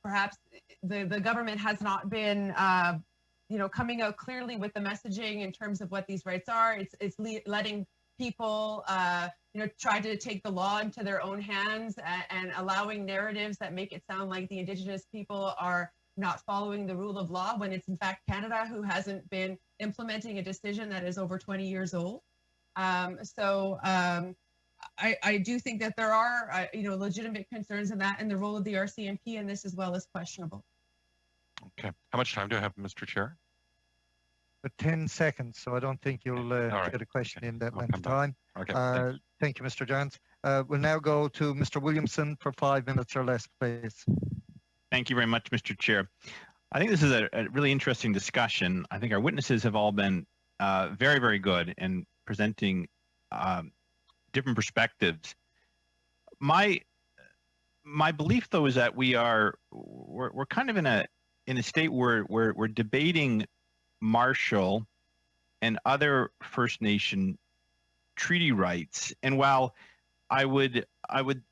Speaker 2: perhaps the government has not been you know, coming out clearly with the messaging in terms of what these rights are. It's letting people you know, try to take the law into their own hands and allowing narratives that make it sound like the Indigenous people are not following the rule of law, when it's in fact Canada who hasn't been implementing a decision that is over 20 years old. I do think that there are you know, legitimate concerns in that, and the role of the RCMP in this as well is questionable.
Speaker 9: okay. How much time do I have, Mr. Chair?
Speaker 1: 10 seconds, so I don't think you'll
Speaker 9: right.
Speaker 1: get a question in that
Speaker 9: I'll
Speaker 1: length
Speaker 9: come
Speaker 1: of
Speaker 9: back.
Speaker 1: time.
Speaker 9: Okay.
Speaker 1: Thank you, Mr. Johns. We'll now go to Mr. Williamson for 5 minutes or less, please.
Speaker 10: Thank you very much, Mr. Chair. I think this is a really interesting discussion. I think our witnesses have all been very, very good in presenting different perspectives. My belief, though, is that we're kind of in a state where we're debating Marshall and other First Nation treaty rights. And while I would,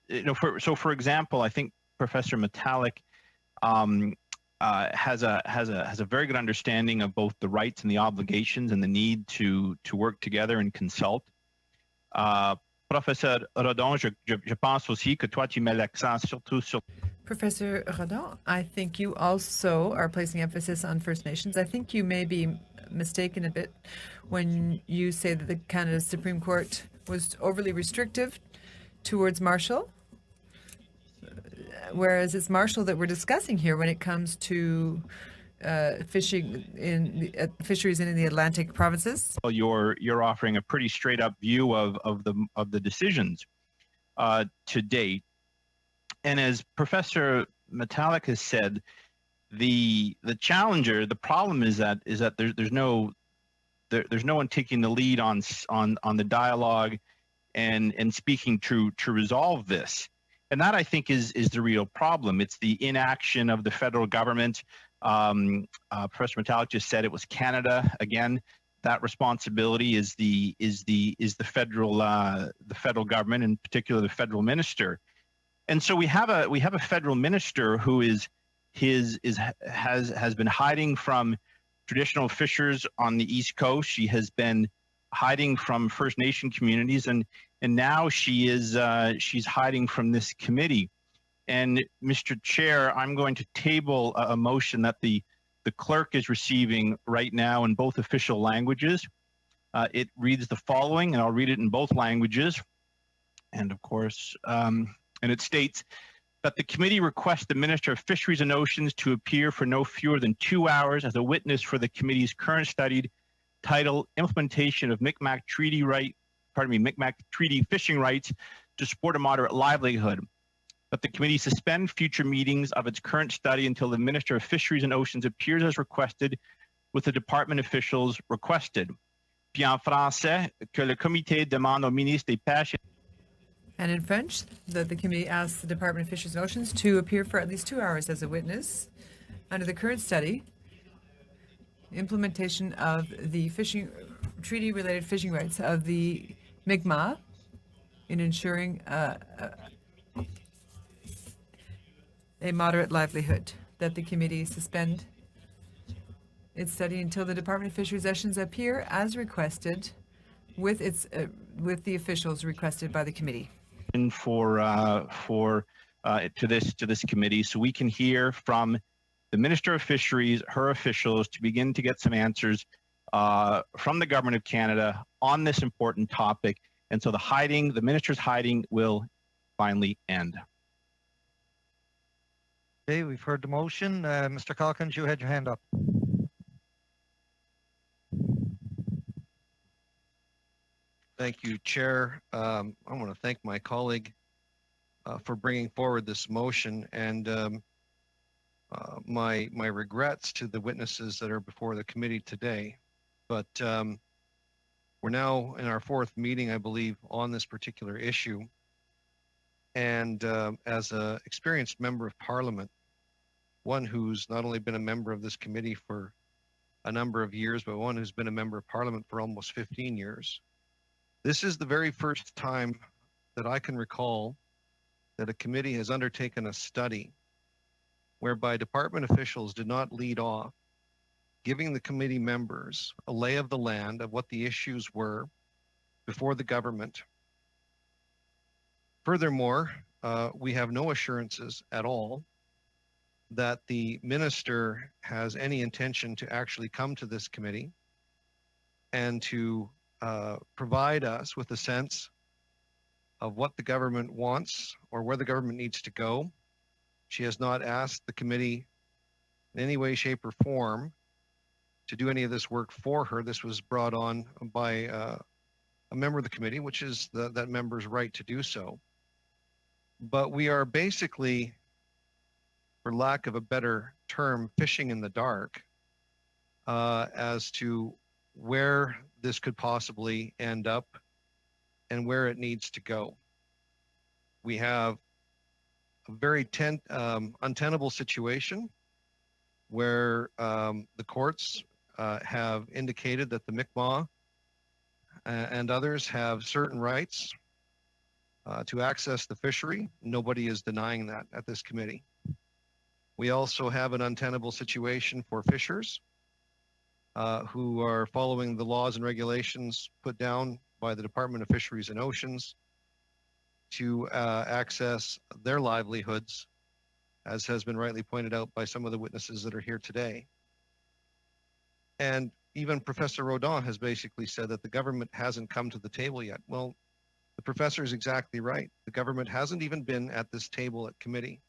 Speaker 10: you know, for example, I think Professor Metallic has a very good understanding of both the rights and the obligations and the need to work together and consult. Professeur Rodon, je pense aussi que toi tu mets l'accent surtout sur.
Speaker 4: Professor Rodon, I think you also are placing emphasis on First Nations. I think you may be mistaken a bit when you say that the Canada's Supreme Court was overly restrictive towards Marshall, whereas it's Marshall that we're discussing here when it comes to fishing in the fisheries in the Atlantic provinces.
Speaker 10: Well, you're offering a pretty straight up view of the decisions to date, and as Professor Metallic has said, the challenger, the problem is that there's no one taking the lead on the dialogue and speaking to resolve this. And that, I think, is the real problem. It's the inaction of the federal government. Professor Metallic just said it was Canada. Again, that responsibility is the federal government, in particular the federal minister. And so we have a federal minister who has been hiding from traditional fishers on the East Coast. She has been hiding from First Nation communities, and now she's hiding from this committee. And Mr. Chair, I'm going to table a motion that the clerk is receiving right now in both official languages. It reads the following, and I'll read it in both languages. And of course, and it states that the committee requests the Minister of Fisheries and Oceans to appear for no fewer than 2 hours as a witness for the committee's current study titled Implementation of Mi'kmaq Treaty Fishing Rights to Support a Moderate Livelihood. That the committee suspend future meetings of its current study until the Minister of Fisheries and Oceans appears as requested with the department officials requested. Puis en français, que le comité demande au ministre des Pêches.
Speaker 4: And in French, that the committee asks the Department of Fisheries and Oceans to appear for at least 2 hours as a witness under the current study, implementation of the fishing treaty-related fishing rights of the Mi'kmaq in ensuring a moderate livelihood, that the committee suspend its study until the Department of Fisheries and Oceans appear as requested with the officials requested by the committee.
Speaker 10: To this committee, so we can hear from the Minister of Fisheries, her officials, to begin to get some answers from the Government of Canada on this important topic, and so the minister's hiding will finally end.
Speaker 1: Okay, we've heard the motion. Mr. Calkins, you had your hand up.
Speaker 6: Thank you, Chair. I want to thank my colleague for bringing forward this motion, and my regrets to the witnesses that are before the committee today. But we're now in our fourth meeting, I believe, on this particular issue. And as an experienced member of Parliament, one who's not only been a member of this committee for a number of years, but one who's been a member of Parliament for almost 15 years, this is the very first time that I can recall that a committee has undertaken a study whereby department officials did not lead off, giving the committee members a lay of the land of what the issues were before the government. Furthermore, we have no assurances at all that the minister has any intention to actually come to this committee and to provide us with a sense of what the government wants or where the government needs to go. She has not asked the committee in any way, shape, or form to do any of this work for her. This was brought on by a member of the committee, which is that member's right to do so. But we are basically, for lack of a better term, fishing in the dark as to where this could possibly end up and where it needs to go. We have a very untenable situation where the courts have indicated that the Mi'kmaq and others have certain rights
Speaker 11: to access the fishery. Nobody is denying that at this committee. We also have an untenable situation for fishers who are following the laws and regulations put down by the Department of Fisheries and Oceans to access their livelihoods, as has been rightly pointed out by some of the witnesses that are here today. And even Professor Rodin has basically said that the government hasn't come to the table yet. Well, the professor is exactly right. The government hasn't even been at this table at committee.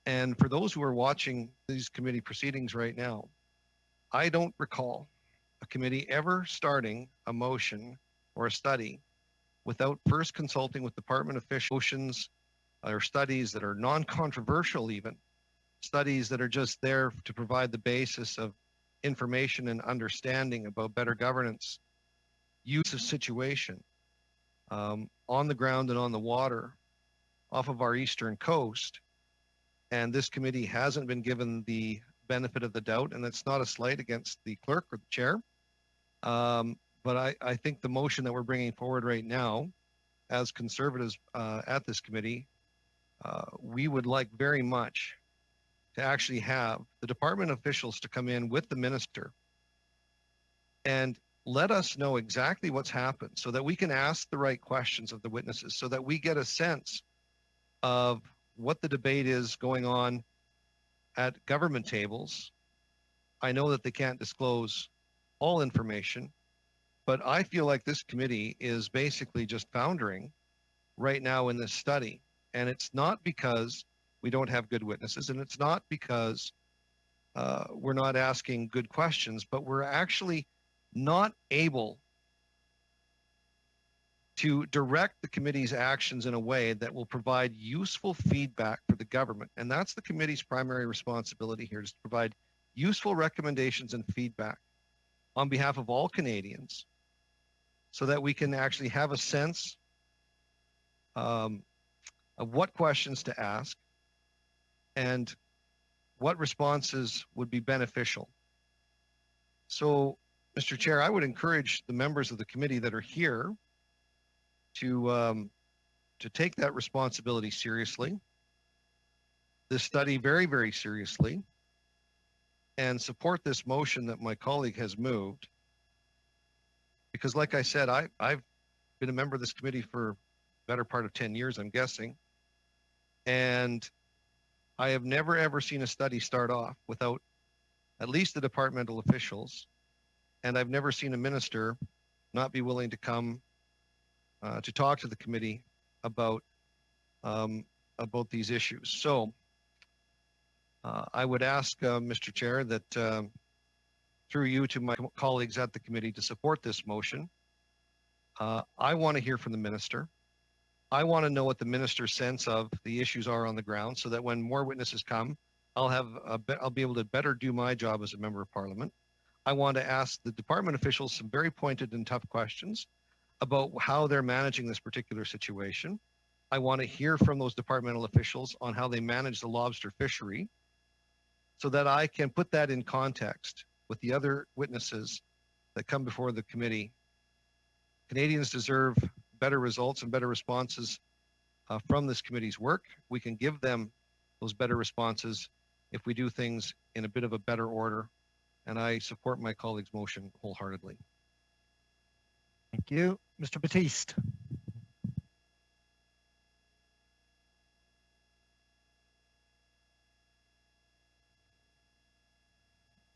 Speaker 11: And for those who are watching these committee proceedings right now, I don't recall a committee ever starting a motion or a study without first consulting with Department of Fish Oceans or studies that are non-controversial, even studies that are just there to provide the basis of information and understanding about better governance, use of situation on the ground and on the water off of our eastern coast. And this committee hasn't been given the benefit of the doubt, and it's not a slight against the clerk or the chair. But I think the motion that we're bringing forward right now, as conservatives at this committee, we would like very much to actually have the department officials to come in with the minister and let us know exactly what's happened so that we can ask the right questions of the witnesses, so that we get a sense of what the debate is going on at government tables. I know that they can't disclose all information, but I feel like this committee is basically just foundering right now in this study. And it's not because we don't have good witnesses, and it's not because we're not asking good questions, but we're actually not able to direct the committee's actions in a way that will provide useful feedback for the government. And that's the committee's primary responsibility here, is to provide useful recommendations and feedback on behalf of all Canadians so that we can actually have a sense of what questions to ask and what responses would be beneficial. So, Mr. Chair, I would encourage the members of the committee that are here to take that responsibility seriously, this study very, very seriously, and support this motion that my colleague has moved. Because like I said, I've been a member of this committee for better part of 10 years, I'm guessing. And I have never, ever seen a study start off without at least the departmental officials. And I've never seen a minister not be willing to come to talk to the committee about these issues. So I would ask, Mr. Chair, that through you to my colleagues at the committee to support this motion. I want to hear from the minister. I want to know what the minister's sense of the issues are on the ground, so that when more witnesses come, I'll be able to better do my job as a member of Parliament. I want to ask the department officials some very pointed and tough questions about how they're managing this particular situation. I want to hear from those departmental officials on how they manage the lobster fishery, so that I can put that in context with the other witnesses that come before the committee. Canadians deserve better results and better responses from this committee's work. We can give them those better responses if we do things in a bit of a better order. And I support my colleague's motion wholeheartedly.
Speaker 1: Thank you. Mr. Batiste.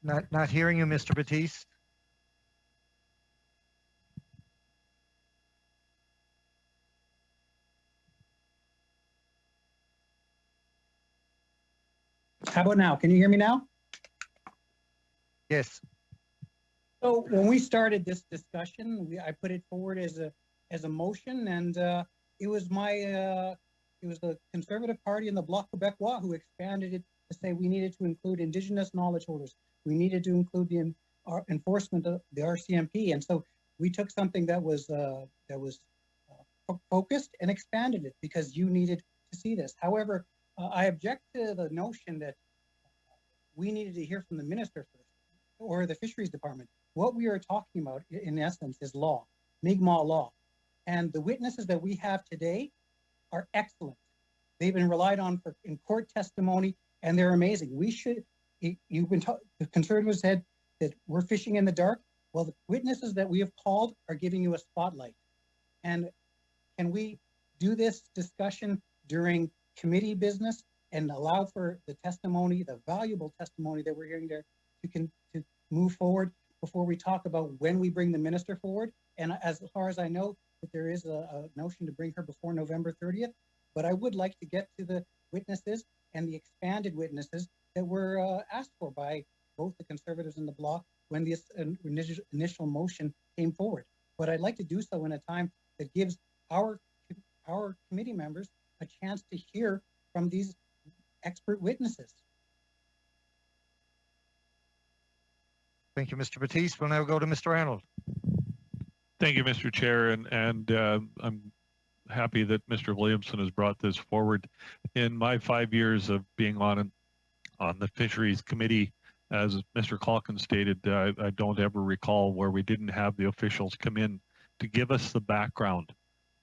Speaker 1: Not hearing you, Mr. Batiste.
Speaker 12: How about now? Can you hear me now?
Speaker 1: Yes.
Speaker 12: So when we started this discussion, I put it forward as a motion, and it was the Conservative Party and the Bloc Québécois who expanded it to say we needed to include Indigenous knowledge holders. We needed to include the enforcement of the RCMP, and so we took something that was focused and expanded it because you needed to see this. However, I object to the notion that we needed to hear from the minister first or the fisheries department. What we are talking about, in essence, is law, Mi'kmaq law. And the witnesses that we have today are excellent. They've been relied on in court testimony, and they're amazing. We should, you've been the Conservatives said that we're fishing in the dark. Well, the witnesses that we have called are giving you a spotlight. And can we do this discussion during committee business and allow for the testimony, the valuable testimony that we're hearing there to move forward before we talk about when we bring the minister forward? And as far as I know, that there is a notion to bring her before November 30th, but I would like to get to the witnesses and the expanded witnesses that were asked for by both the Conservatives and the Bloc when this initial motion came forward. But I'd like to do so in a time that gives our committee members a chance to hear from these expert witnesses.
Speaker 1: Thank you, Mr. Batiste. We'll now go to Mr. Arnold.
Speaker 13: Thank you, Mr. Chair, and I'm happy that Mr. Williamson has brought this forward. In my 5 years of being on the Fisheries Committee, as Mr. Calkin stated, I don't ever recall where we didn't have the officials come in to give us the background,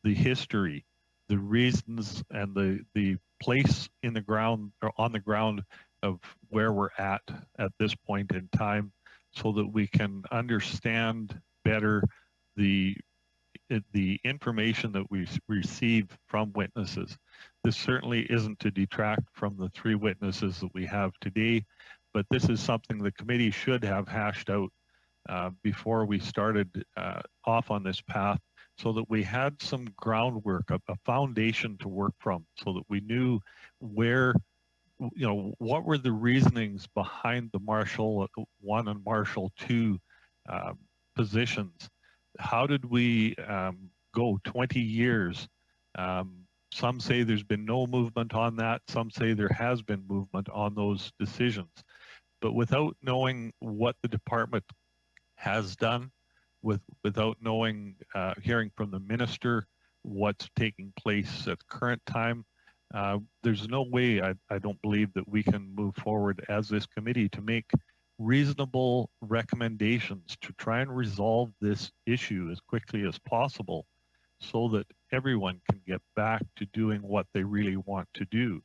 Speaker 13: the history, the reasons, and the place in the ground or on the ground of where we're at this point in time, so that we can understand better the information that we receive from witnesses. This certainly isn't to detract from the 3 witnesses that we have today, but this is something the committee should have hashed out before we started off on this path, so that we had some groundwork, a foundation to work from, so that we knew where, what were the reasonings behind the Marshall 1 and Marshall 2 positions. How did we go 20 years? Some say there's been no movement on that. Some say there has been movement on those decisions. But without knowing what the department has done, without knowing, hearing from the minister what's taking place at the current time, there's no way, I don't believe, that we can move forward as this committee to make reasonable recommendations to try and resolve this issue as quickly as possible, so that everyone can get back to doing what they really want to do.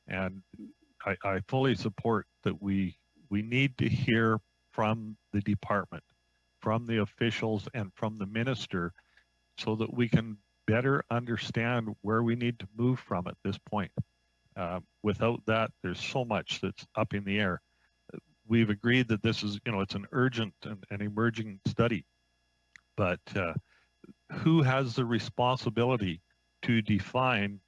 Speaker 13: And I fully support that we need to hear from the department, from the officials, and from the minister, so that we can better understand where we need to move from at this point. Without that, there's so much that's up in the air. We've agreed that this is, it's an urgent and emerging study, but who has the responsibility to define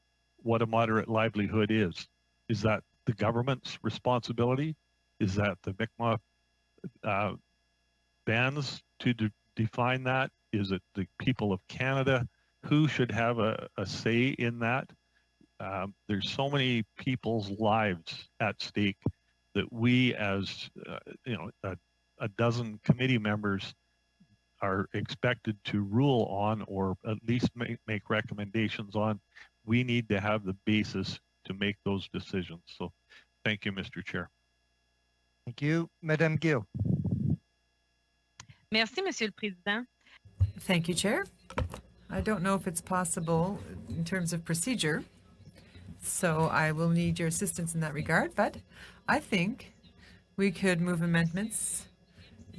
Speaker 13: what a moderate livelihood is? Is that the government's responsibility? Is that the Mi'kmaq bands to define that? Is it the people of Canada? Who should have a say in that? There's so many people's lives at stake that we, as a dozen committee members, are expected to rule on, or at least make recommendations on. We need to have the basis to make those decisions. So thank you, Mr. Chair.
Speaker 1: Thank you. Madame Gill.
Speaker 8: Merci, Monsieur le Président.
Speaker 4: Thank you, Chair. I don't know if it's possible in terms of procedure, so I will need your assistance in that regard, but I think we could move amendments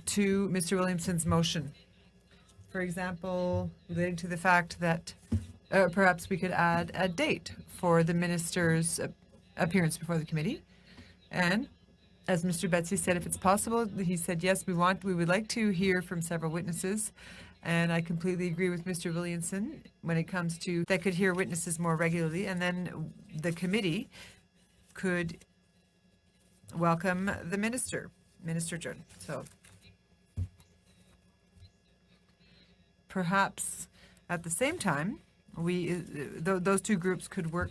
Speaker 4: to Mr. Williamson's motion. For example, relating to the fact that perhaps we could add a date for the minister's appearance before the committee. And as Mr. Betsy said, if it's possible, he said, yes, we would like to hear from several witnesses. And I completely agree with Mr. Williamson when it comes to that could hear witnesses more regularly, and then the committee could welcome the minister, Minister Jordan. So perhaps at the same time, those 2 groups could work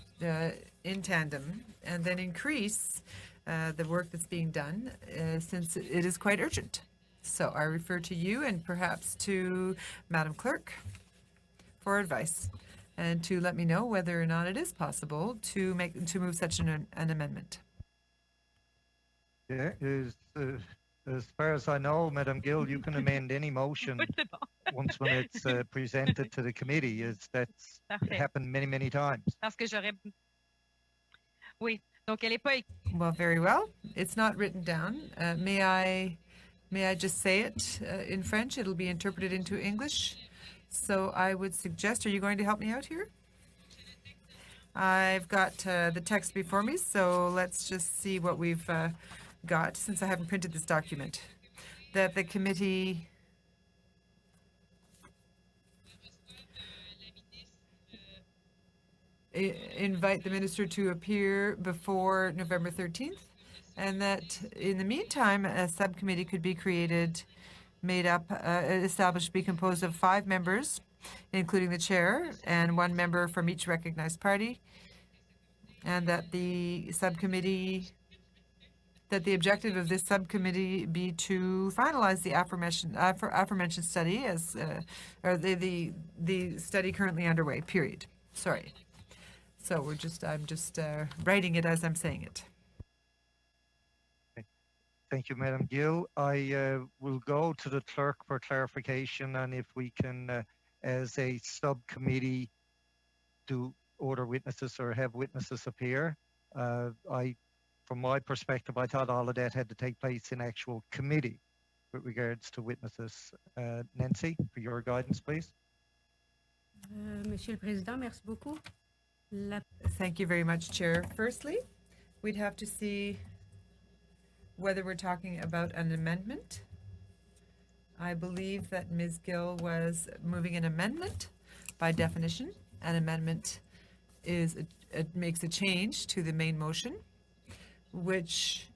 Speaker 4: in tandem and then increase the work that's being done since it is quite urgent. So I refer to you and perhaps to Madam Clerk for advice and to let me know whether or not it is possible to move such an amendment.
Speaker 1: Yeah, is As far as I know, Madam Gill, you can amend any motion
Speaker 8: Oui, c'est bon.
Speaker 1: once when it's presented to the committee. That's
Speaker 8: Parfait.
Speaker 1: happened many, many times.
Speaker 8: Parce que j'aurais. Oui. Donc, elle n'est pas.
Speaker 4: Well, very well. It's not written down. May I just say it in French? It'll be interpreted into English. So I would suggest, are you going to help me out here? I've got the text before me, so let's just see what we've got, since I haven't printed this document. That the committee invite the minister to appear before November 13th, and that in the meantime, a subcommittee could be created, made up, established, be composed of 5 members, including the chair, and 1 member from each recognized party, and that the subcommittee, that the objective of this subcommittee be to finalize the aforementioned study as, or the study currently underway, period. Sorry. So I'm just writing it as I'm saying it.
Speaker 1: Thank you, Madam Gill. I will go to the clerk for clarification, and if we can, as a subcommittee, do order witnesses or have witnesses appear. From my perspective, I thought all of that had to take place in actual committee with regards to witnesses. Nancy, for your guidance, please.
Speaker 14: Monsieur le Président, merci beaucoup.
Speaker 4: Thank you very much, Chair. Firstly, we'd have to see whether we're talking about an amendment. I believe that Ms. Gill was moving an amendment. By definition, an amendment is it makes a change to the main motion, which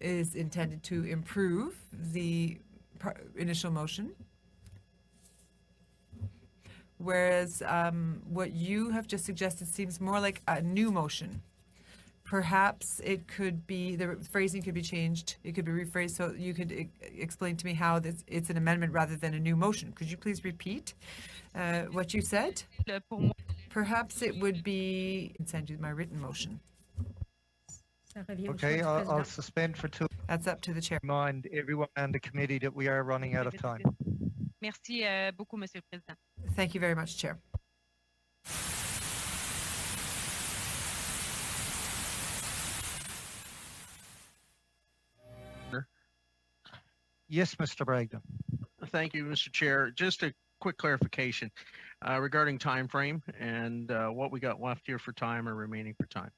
Speaker 4: is intended to improve the initial motion. Whereas what you have just suggested seems more like a new motion. Perhaps it could be, the phrasing could be changed, it could be rephrased, so you could explain to me how it's an amendment rather than a new motion. Could you please repeat what you said? Perhaps it would be, send you my written motion.
Speaker 1: Okay, I'll suspend for 2.
Speaker 4: That's up to the chair.
Speaker 1: Remind everyone and the committee that we are running out of time.
Speaker 8: Merci beaucoup, Monsieur le Président.
Speaker 4: Thank you very much, Chair.
Speaker 1: Yes, Mr. Bragdon.
Speaker 6: Thank you, Mr. Chair. Just a quick clarification regarding time frame and what we got left here for time or remaining for time.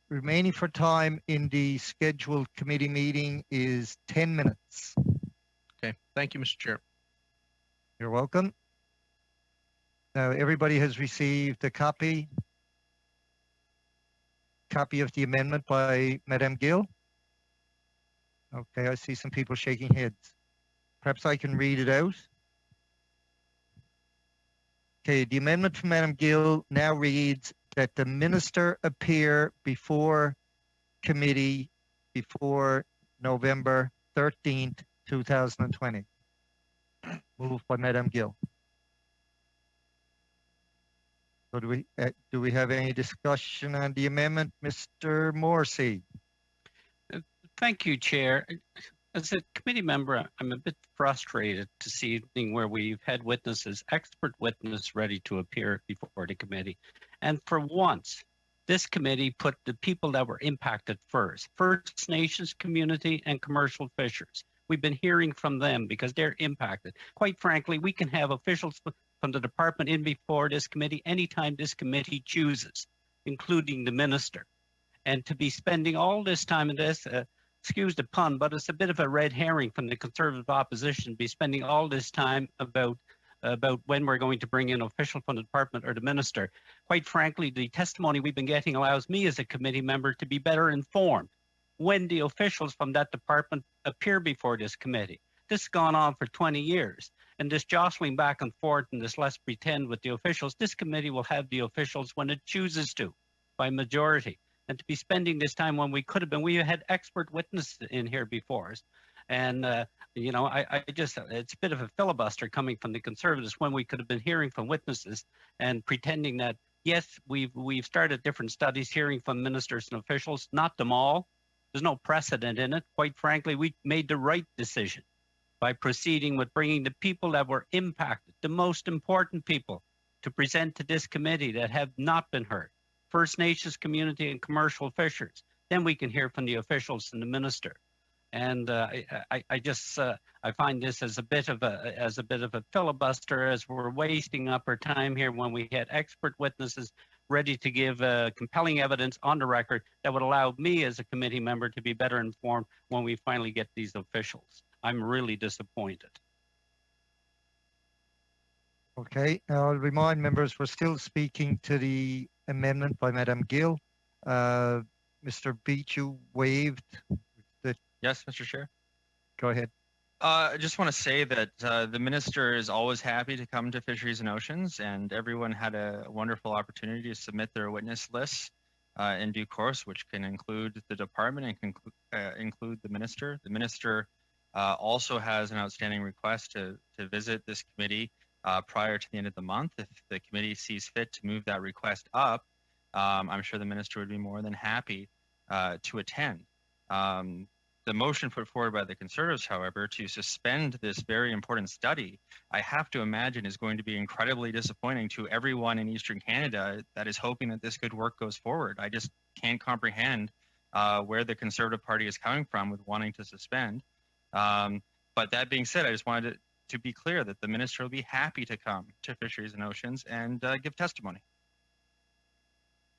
Speaker 1: Remaining for time in the scheduled committee meeting is 10 minutes.
Speaker 6: Okay, thank you, Mr. Chair.
Speaker 1: You're welcome. Now, everybody has received a copy of the amendment by Madame Gill. Okay, I see some people shaking heads. Perhaps I can read it out. Okay, the amendment from Madame Gill now reads that the minister appear before committee before November 13th, 2020. Moved by Madame Gill. So do we have any discussion on the amendment, Mr. Moisi?
Speaker 15: Thank you, Chair. As a committee member, I'm a bit frustrated to see where we've had witnesses, expert witness ready to appear before the committee. And for once, this committee put the people that were impacted first, First Nations community and commercial fishers. We've been hearing from them because they're impacted. Quite frankly, we can have officials from the department in before this committee anytime this committee chooses, including the minister. And to be spending all this time in this, excuse the pun, but it's a bit of a red herring from the Conservative opposition, be spending all this time about when we're going to bring in official from the department or the minister. Quite frankly, the testimony we've been getting allows me as a committee member to be better informed when the officials from that department appear before this committee. This has gone on for 20 years. And this jostling back and forth and this let's pretend with the officials, this committee will have the officials when it chooses to, by majority. And to be spending this time when we could have been, we had expert witnesses in here before us. And, you know, I just, it's a bit of a filibuster coming from the Conservatives when we could have been hearing from witnesses and pretending that, yes, we've started different studies, hearing from ministers and officials, not them all, There's no precedent in it. Quite frankly, we made the right decision by proceeding with bringing the people that were impacted, the most important people, to present to this committee that have not been heard. First Nations community and commercial fishers. Then we can hear from the officials and the minister. And I find this as a bit of a filibuster, as we're wasting up our time here when we had expert witnesses ready to give compelling evidence on the record that would allow me as a committee member to be better informed when we finally get these officials. I'm really disappointed.
Speaker 1: Okay, now I'll remind members we're still speaking to the amendment by Madame Gill. Mr. Beach, you waived.
Speaker 16: Yes, Mr. Chair.
Speaker 1: Go ahead.
Speaker 16: I just want to say that the minister is always happy to come to Fisheries and Oceans, and everyone had a wonderful opportunity to submit their witness lists in due course, which can include the department and can include the minister. The minister also has an outstanding request to visit this committee prior to the end of the month. If the committee sees fit to move that request up, I'm sure the minister would be more than happy to attend. The motion put forward by the Conservatives, however, to suspend this very important study, I have to imagine is going to be incredibly disappointing to everyone in Eastern Canada that is hoping that this good work goes forward. I just can't comprehend where the Conservative Party is coming from with wanting to suspend. But that being said, I just wanted to be clear that the minister will be happy to come to Fisheries and Oceans and give testimony.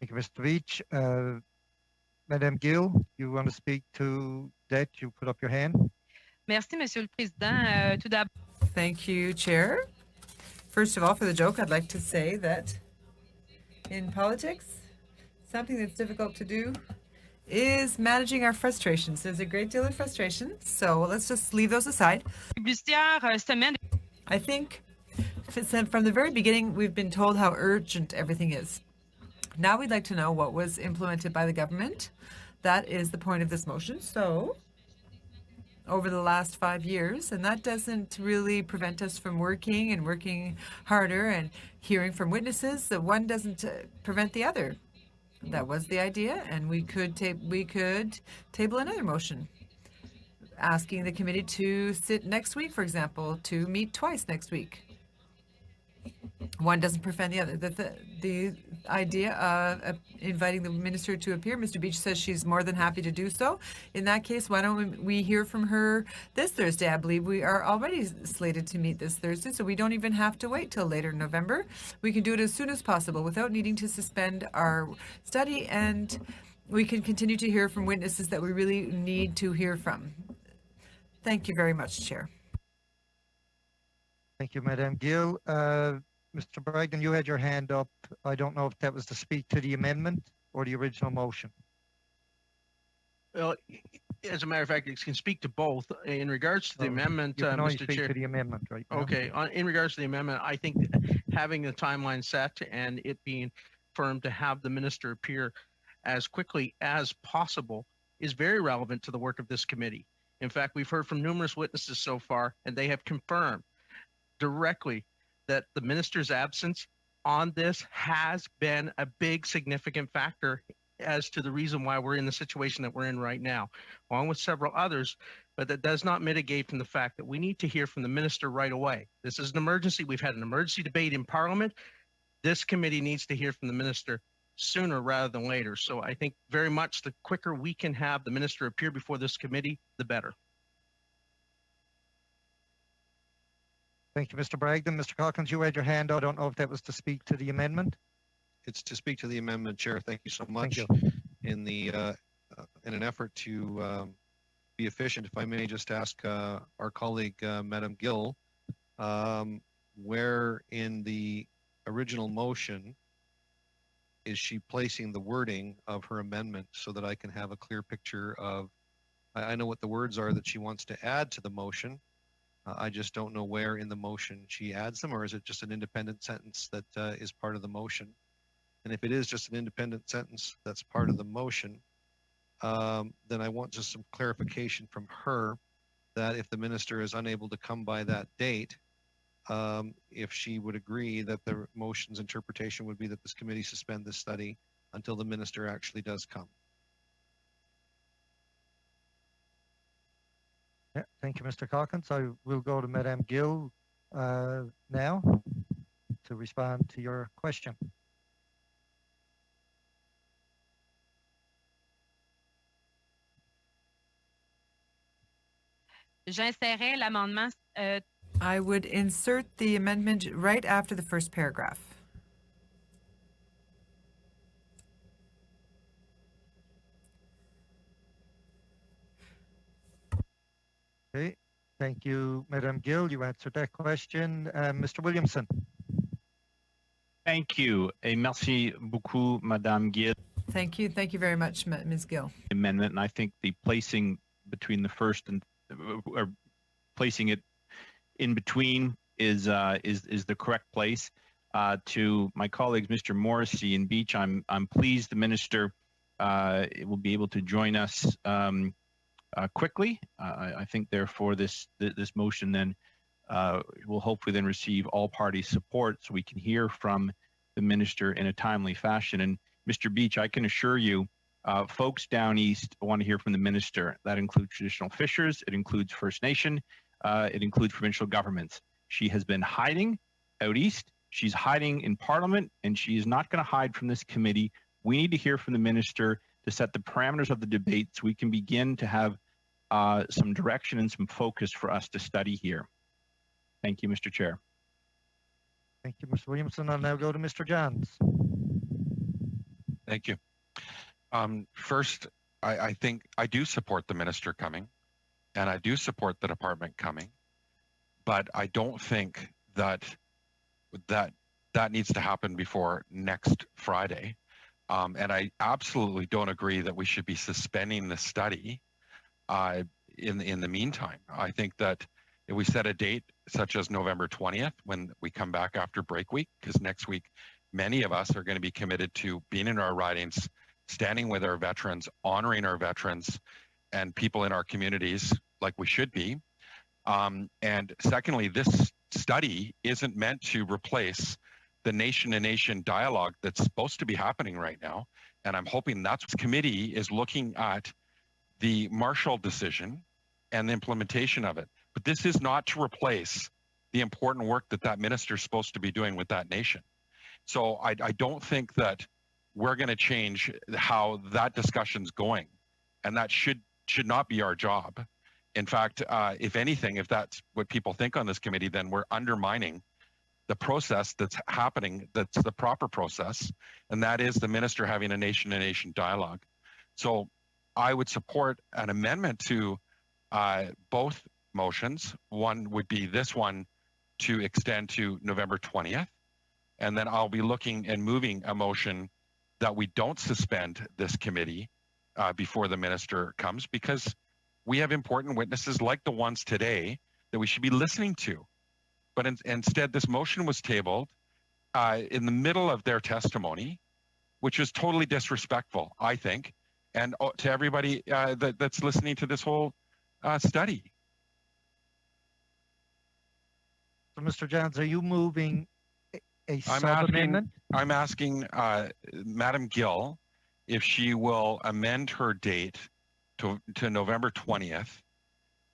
Speaker 1: Thank you, Mr. Beach. Madame Gill, you want to speak to that? You put up your hand.
Speaker 8: Merci, Monsieur le Président. Tout d'abord.
Speaker 4: Thank you, Chair. First of all, for the joke, I'd like to say that in politics, something that's difficult to do is managing our frustrations. There's a great deal of frustration, so let's just leave those aside. I think from the very beginning, we've been told how urgent everything is. Now we'd like to know what was implemented by the government. That is the point of this motion. So, over the last 5 years, and that doesn't really prevent us from working harder and hearing from witnesses. The one doesn't prevent the other. That was the idea, and we could table another motion asking the committee to sit next week, for example, to meet twice next week. One doesn't prevent the other. The idea of inviting the minister to appear, Mr. Beach says she's more than happy to do so. In that case, why don't we hear from her this Thursday? I believe we are already slated to meet this Thursday, so we don't even have to wait till later in November. We can do it as soon as possible without needing to suspend our study, and we can continue to hear from witnesses that we really need to hear from. Thank you very much, Chair.
Speaker 1: Thank you, Madame Gill. Mr. Bragdon, you had your hand up. I don't know if that was to speak to the amendment or the original motion.
Speaker 6: Well, as a matter of fact, it can speak to both. In regards to the amendment,
Speaker 1: you can only
Speaker 6: Mr.
Speaker 1: speak
Speaker 6: Chair.
Speaker 1: to the amendment right now.
Speaker 6: Okay, in regards to the amendment, I think having the timeline set and it being firm to have the minister appear as quickly as possible is very relevant to the work of this committee. In fact, we've heard from numerous witnesses so far, and they have confirmed directly that the minister's absence on this has been a big significant factor as to the reason why we're in the situation that we're in right now, along with several others, but that does not mitigate from the fact that we need to hear from the minister right away. This is an emergency. We've had an emergency debate in Parliament. This committee needs to hear from the minister sooner rather than later. So I think very much the quicker we can have the minister appear before this committee, the better.
Speaker 1: Thank you, Mr. Bragdon. Mr. Calkins, you had your hand. I don't know if that was to speak to the amendment.
Speaker 11: It's to speak to the amendment, Chair. Thank you so much.
Speaker 1: Thank you.
Speaker 11: In an effort to be efficient, if I may just ask our colleague, Madame Gill, where in the original motion is she placing the wording of her amendment so that I can have a clear picture of, I know what the words are that she wants to add to the motion. I just don't know where in the motion she adds them, or is it just an independent sentence that is part of the motion? And if it is just an independent sentence that's part of the motion, then I want just some clarification from her that if the minister is unable to come by that date, if she would agree that the motion's interpretation would be that this committee suspend this study until the minister actually does come.
Speaker 1: Yeah, thank you, Mr. Calkins. I will go to Madame Gill now to respond to your question.
Speaker 8: J'insérais l'amendement.
Speaker 4: I would insert the amendment right after the first paragraph.
Speaker 1: Okay, thank you, Madame Gill. You answered that question. Mr. Williamson.
Speaker 10: Thank you. Et merci beaucoup, Madame Gill.
Speaker 4: Thank you. Thank you very much, Ms. Gill.
Speaker 10: Amendment, and I think the placing between the first and or placing it in between is the correct place. To my colleagues, Mr. Moisi and Beach, I'm pleased the minister will be able to join us quickly. I think therefore this motion then will hopefully then receive all party support so we can hear from the minister in a timely fashion. And Mr. Beach, I can assure you, folks down east want to hear from the minister. That includes traditional fishers, it includes First Nation, it includes provincial governments. She has been hiding out east, she's hiding in Parliament, and she is not going to hide from this committee. We need to hear from the minister to set the parameters of the debate so we can begin to have some direction and some focus for us to study here. Thank you, Mr. Chair.
Speaker 1: Thank you, Mr. Williamson. I'll now go to Mr. Johns.
Speaker 9: Thank you. First, I think I do support the minister coming, and I do support the department coming, but I don't think that needs to happen before next Friday. And I absolutely don't agree that we should be suspending the study in the meantime. I think that if we set a date such as November 20th, when we come back after break week, because next week, many of us are going to be committed to being in our ridings, standing with our veterans, honoring our veterans and people in our communities like we should be. And secondly, this study isn't meant to replace the nation-to-nation dialogue that's supposed to be happening right now. And I'm hoping that's what this committee is looking at, the Marshall decision and the implementation of it. But this is not to replace the important work that minister is supposed to be doing with that nation. So I don't think that we're going to change how that discussion's going, and that should not be our job. In fact, if anything, if that's what people think on this committee, then we're undermining the process that's happening, that's the proper process, and that is the minister having a nation-to-nation dialogue. So I would support an amendment to both motions. One would be this one to extend to November 20th. And then I'll be looking and moving a motion that we don't suspend this committee before the minister comes, because we have important witnesses like the ones today that we should be listening to. But instead, this motion was tabled in the middle of their testimony, which was totally disrespectful, I think, and to everybody that's listening to this whole study.
Speaker 1: So, Mr. Johns, are you moving a sub-amendment?
Speaker 9: I'm asking Madam Gill if she will amend her date to November 20th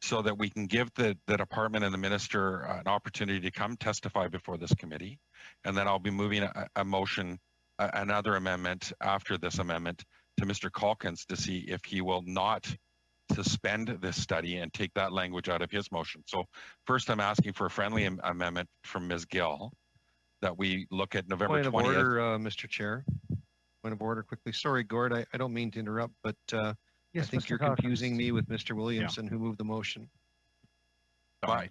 Speaker 9: so that we can give the department and the minister an opportunity to come testify before this committee. And then I'll be moving a motion, another amendment after this amendment to Mr. Calkins to see if he will not suspend this study and take that language out of his motion. So first I'm asking for a friendly amendment from Ms. Gill that we look at November 20th.
Speaker 11: Point of order, Mr. Chair. Point of order quickly. Sorry, Gord, I don't mean to interrupt, but
Speaker 1: yes,
Speaker 11: I think
Speaker 1: Mr.
Speaker 11: you're
Speaker 1: Calkins.
Speaker 11: confusing me with Mr. Williamson, who moved the motion.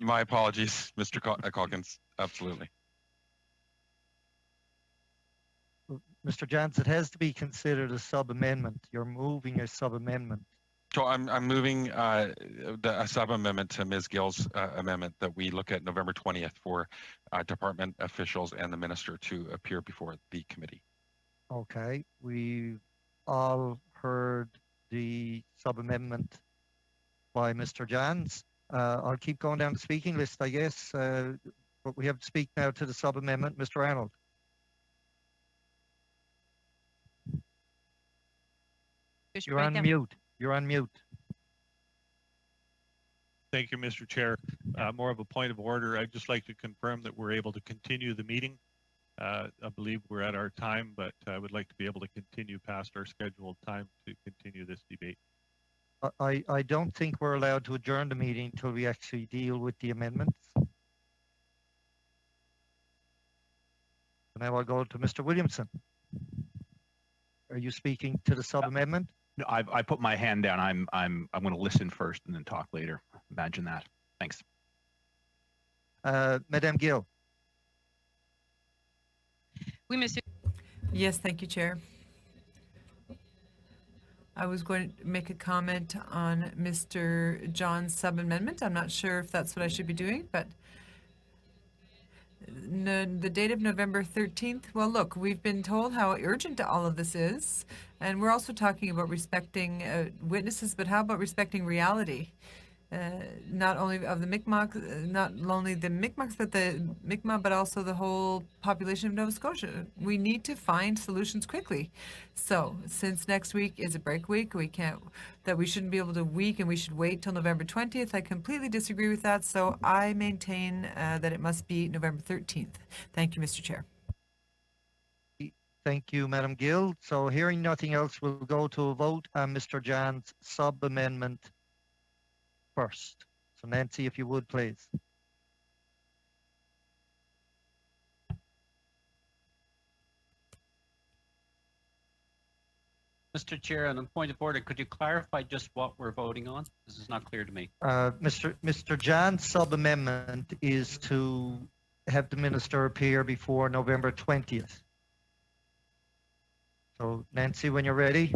Speaker 9: My apologies, Mr. Calkins. Absolutely.
Speaker 1: Mr. Johns, it has to be considered a sub-amendment. You're moving a sub-amendment.
Speaker 9: So I'm moving a sub-amendment to Ms. Gill's amendment that we look at November 20th for department officials and the minister to appear before the committee.
Speaker 1: Okay, we've all heard the sub-amendment by Mr. Johns. I'll keep going down the speaking list, I guess, but we have to speak now to the sub-amendment. Mr. Arnold. You're on mute. You're on mute.
Speaker 13: Thank you, Mr. Chair. More of a point of order. I'd just like to confirm that we're able to continue the meeting. I believe we're at our time, but I would like to be able to continue past our scheduled time to continue this debate.
Speaker 1: I don't think we're allowed to adjourn the meeting until we actually deal with the amendments. Now I'll go to Mr. Williamson. Are you speaking to the sub-amendment?
Speaker 10: No, I put my hand down. I'm going to listen first and then talk later. Imagine that. Thanks.
Speaker 1: Madame Gill.
Speaker 8: Oui, monsieur.
Speaker 4: Yes, thank you, Chair. I was going to make a comment on Mr. John's sub-amendment. I'm not sure if that's what I should be doing, but the date of November 13th, well, look, we've been told how urgent all of this is, and we're also talking about respecting witnesses, but how about respecting reality? Not only of the Mi'kmaq, not only the Mi'kmaqs, but the Mi'kmaq, but also the whole population of Nova Scotia. We need to find solutions quickly. So, since next week is a break week, we shouldn't be able to and we should wait till November 20th. I completely disagree with that, so I maintain that it must be November 13th. Thank you, Mr. Chair.
Speaker 1: Thank you, Madam Gill. So, hearing nothing else, we'll go to a vote on Mr. John's sub-amendment first. So Nancy, if you would, please.
Speaker 15: Mr. Chair, on a point of order, could you clarify just what we're voting on? This is not clear to me.
Speaker 1: Mr. John's sub-amendment is to have the minister appear before November 20th. So Nancy, when you're ready.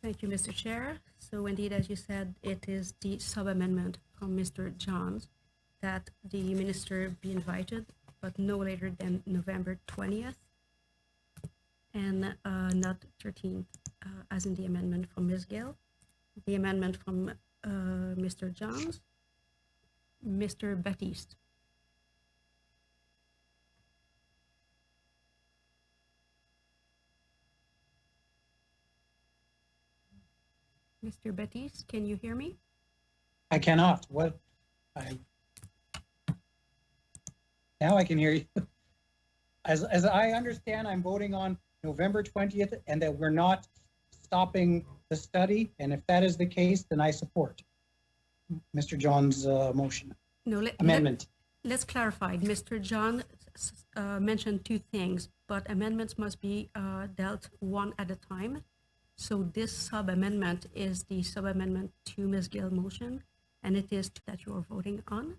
Speaker 14: Thank you, Mr. Chair. So indeed, as you said, it is the sub-amendment from Mr. Johns that the minister be invited, but no later than November 20th and not 13th, as in the amendment from Ms. Gill. The amendment from Mr. Johns, Mr. Baptiste. Mr. Baptiste, can you hear me?
Speaker 12: I cannot. Now I can hear you. As I understand, I'm voting on November 20th and that we're not stopping the study. And if that is the case, then I support Mr. John's motion.
Speaker 14: No,
Speaker 12: amendment.
Speaker 14: Let's clarify. Mr. John mentioned two things, but amendments must be dealt one at a time. So this sub-amendment is the sub-amendment to Ms. Gill's motion, and it is that you are voting on.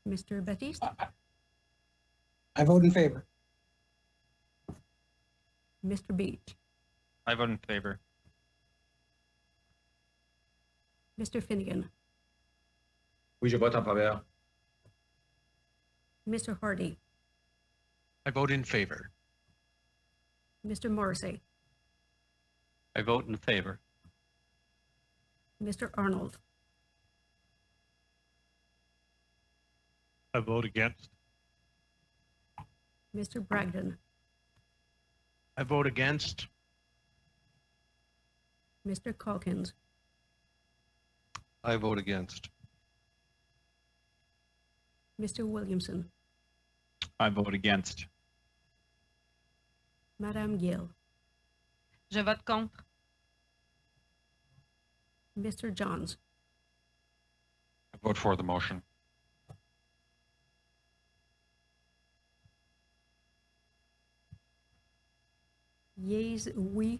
Speaker 14: Mr. Baptiste?
Speaker 12: I vote in favor.
Speaker 14: Mr. Beach?
Speaker 16: I vote in favor.
Speaker 14: Mr. Finnegan?
Speaker 17: Oui, je vote en faveur.
Speaker 14: Mr. Hardy?
Speaker 18: I vote in favor.
Speaker 14: Mr. Morrissey?
Speaker 15: I vote in favor.
Speaker 14: Mr. Arnold?
Speaker 13: I vote against.
Speaker 14: Mr. Bragdon?
Speaker 6: I vote against.
Speaker 14: Mr. Calkins?
Speaker 11: I vote against.
Speaker 14: Mr. Williamson?
Speaker 10: I vote against.
Speaker 14: Madame Gill?
Speaker 8: Je vote contre.
Speaker 14: Mr. Johns?
Speaker 9: I vote for the motion.
Speaker 14: Yeas, oui,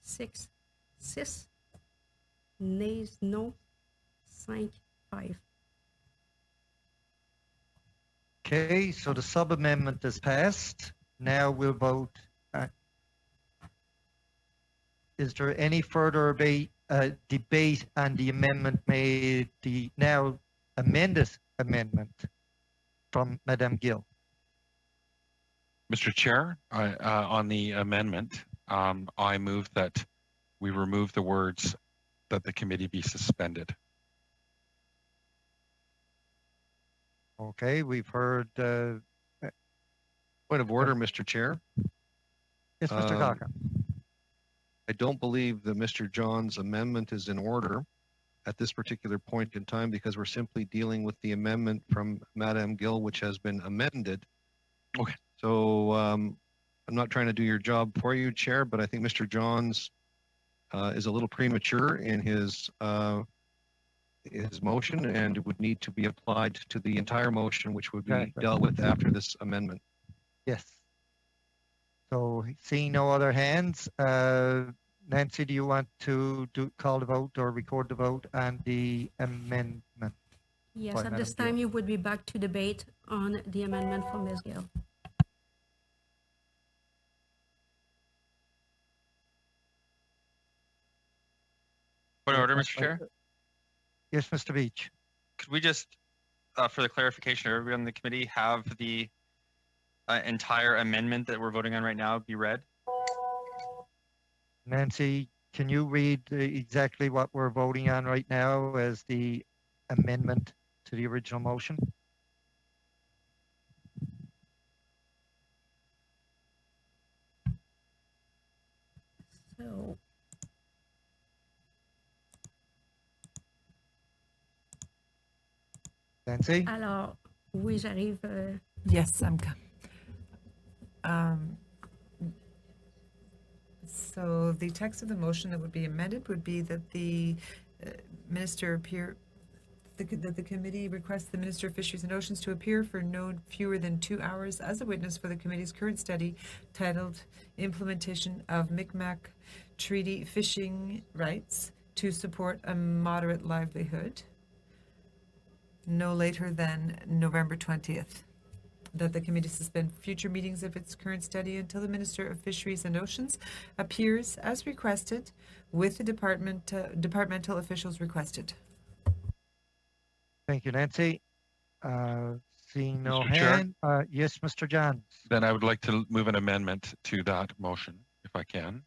Speaker 14: 6, nays, no, 5, 5.
Speaker 1: Okay, so the sub-amendment is passed. Now we'll vote. Is there any further debate on the amendment made, the now amended amendment from Madame Gill?
Speaker 9: Mr. Chair, on the amendment, I move that we remove the words that the committee be suspended.
Speaker 1: Okay, we've heard.
Speaker 11: Point of order, Mr. Chair.
Speaker 1: Yes, Mr. Cochran.
Speaker 11: I don't believe that Mr. John's amendment is in order. at this particular point in time because we're simply dealing with the amendment from Madame Gill, which has been amended.
Speaker 9: Okay.
Speaker 11: So I'm not trying to do your job for you, Chair, but I think Mr. Johns is a little premature in his motion and would need to be applied to the entire motion, which would be dealt with after this amendment.
Speaker 1: Yes. So seeing no other hands, Nancy, do you want to call the vote or record the vote and the amendment?
Speaker 14: Yes,
Speaker 1: by
Speaker 14: at
Speaker 1: Madam
Speaker 14: this
Speaker 1: Gill?
Speaker 14: time you would be back to debate on the amendment from Ms. Gill.
Speaker 16: Point of order, Mr. Chair.
Speaker 1: Yes, Mr. Beach.
Speaker 16: Could we just, for the clarification of everybody on the committee, have the entire amendment that we're voting on right now be read?
Speaker 1: Nancy, can you read exactly what we're voting on right now as the amendment to the original motion?
Speaker 14: So,
Speaker 1: Nancy?
Speaker 14: alors, oui, j'arrive.
Speaker 4: Yes, so the text of the motion that would be amended would be that the minister appear, that the committee requests the Minister of Fisheries and Oceans to appear for no fewer than 2 hours as a witness for the committee's current study titled Implementation of Mi'kmaq Treaty Fishing Rights to Support a Moderate Livelihood, no later than November 20th. That the committee suspend future meetings of its current study until the Minister of Fisheries and Oceans appears as requested with the departmental officials requested.
Speaker 1: Thank you, Nancy. Seeing no
Speaker 9: Mr. Chair?
Speaker 1: hand. Yes, Mr. Johns.
Speaker 9: Then I would like to move an amendment to that motion, if I can,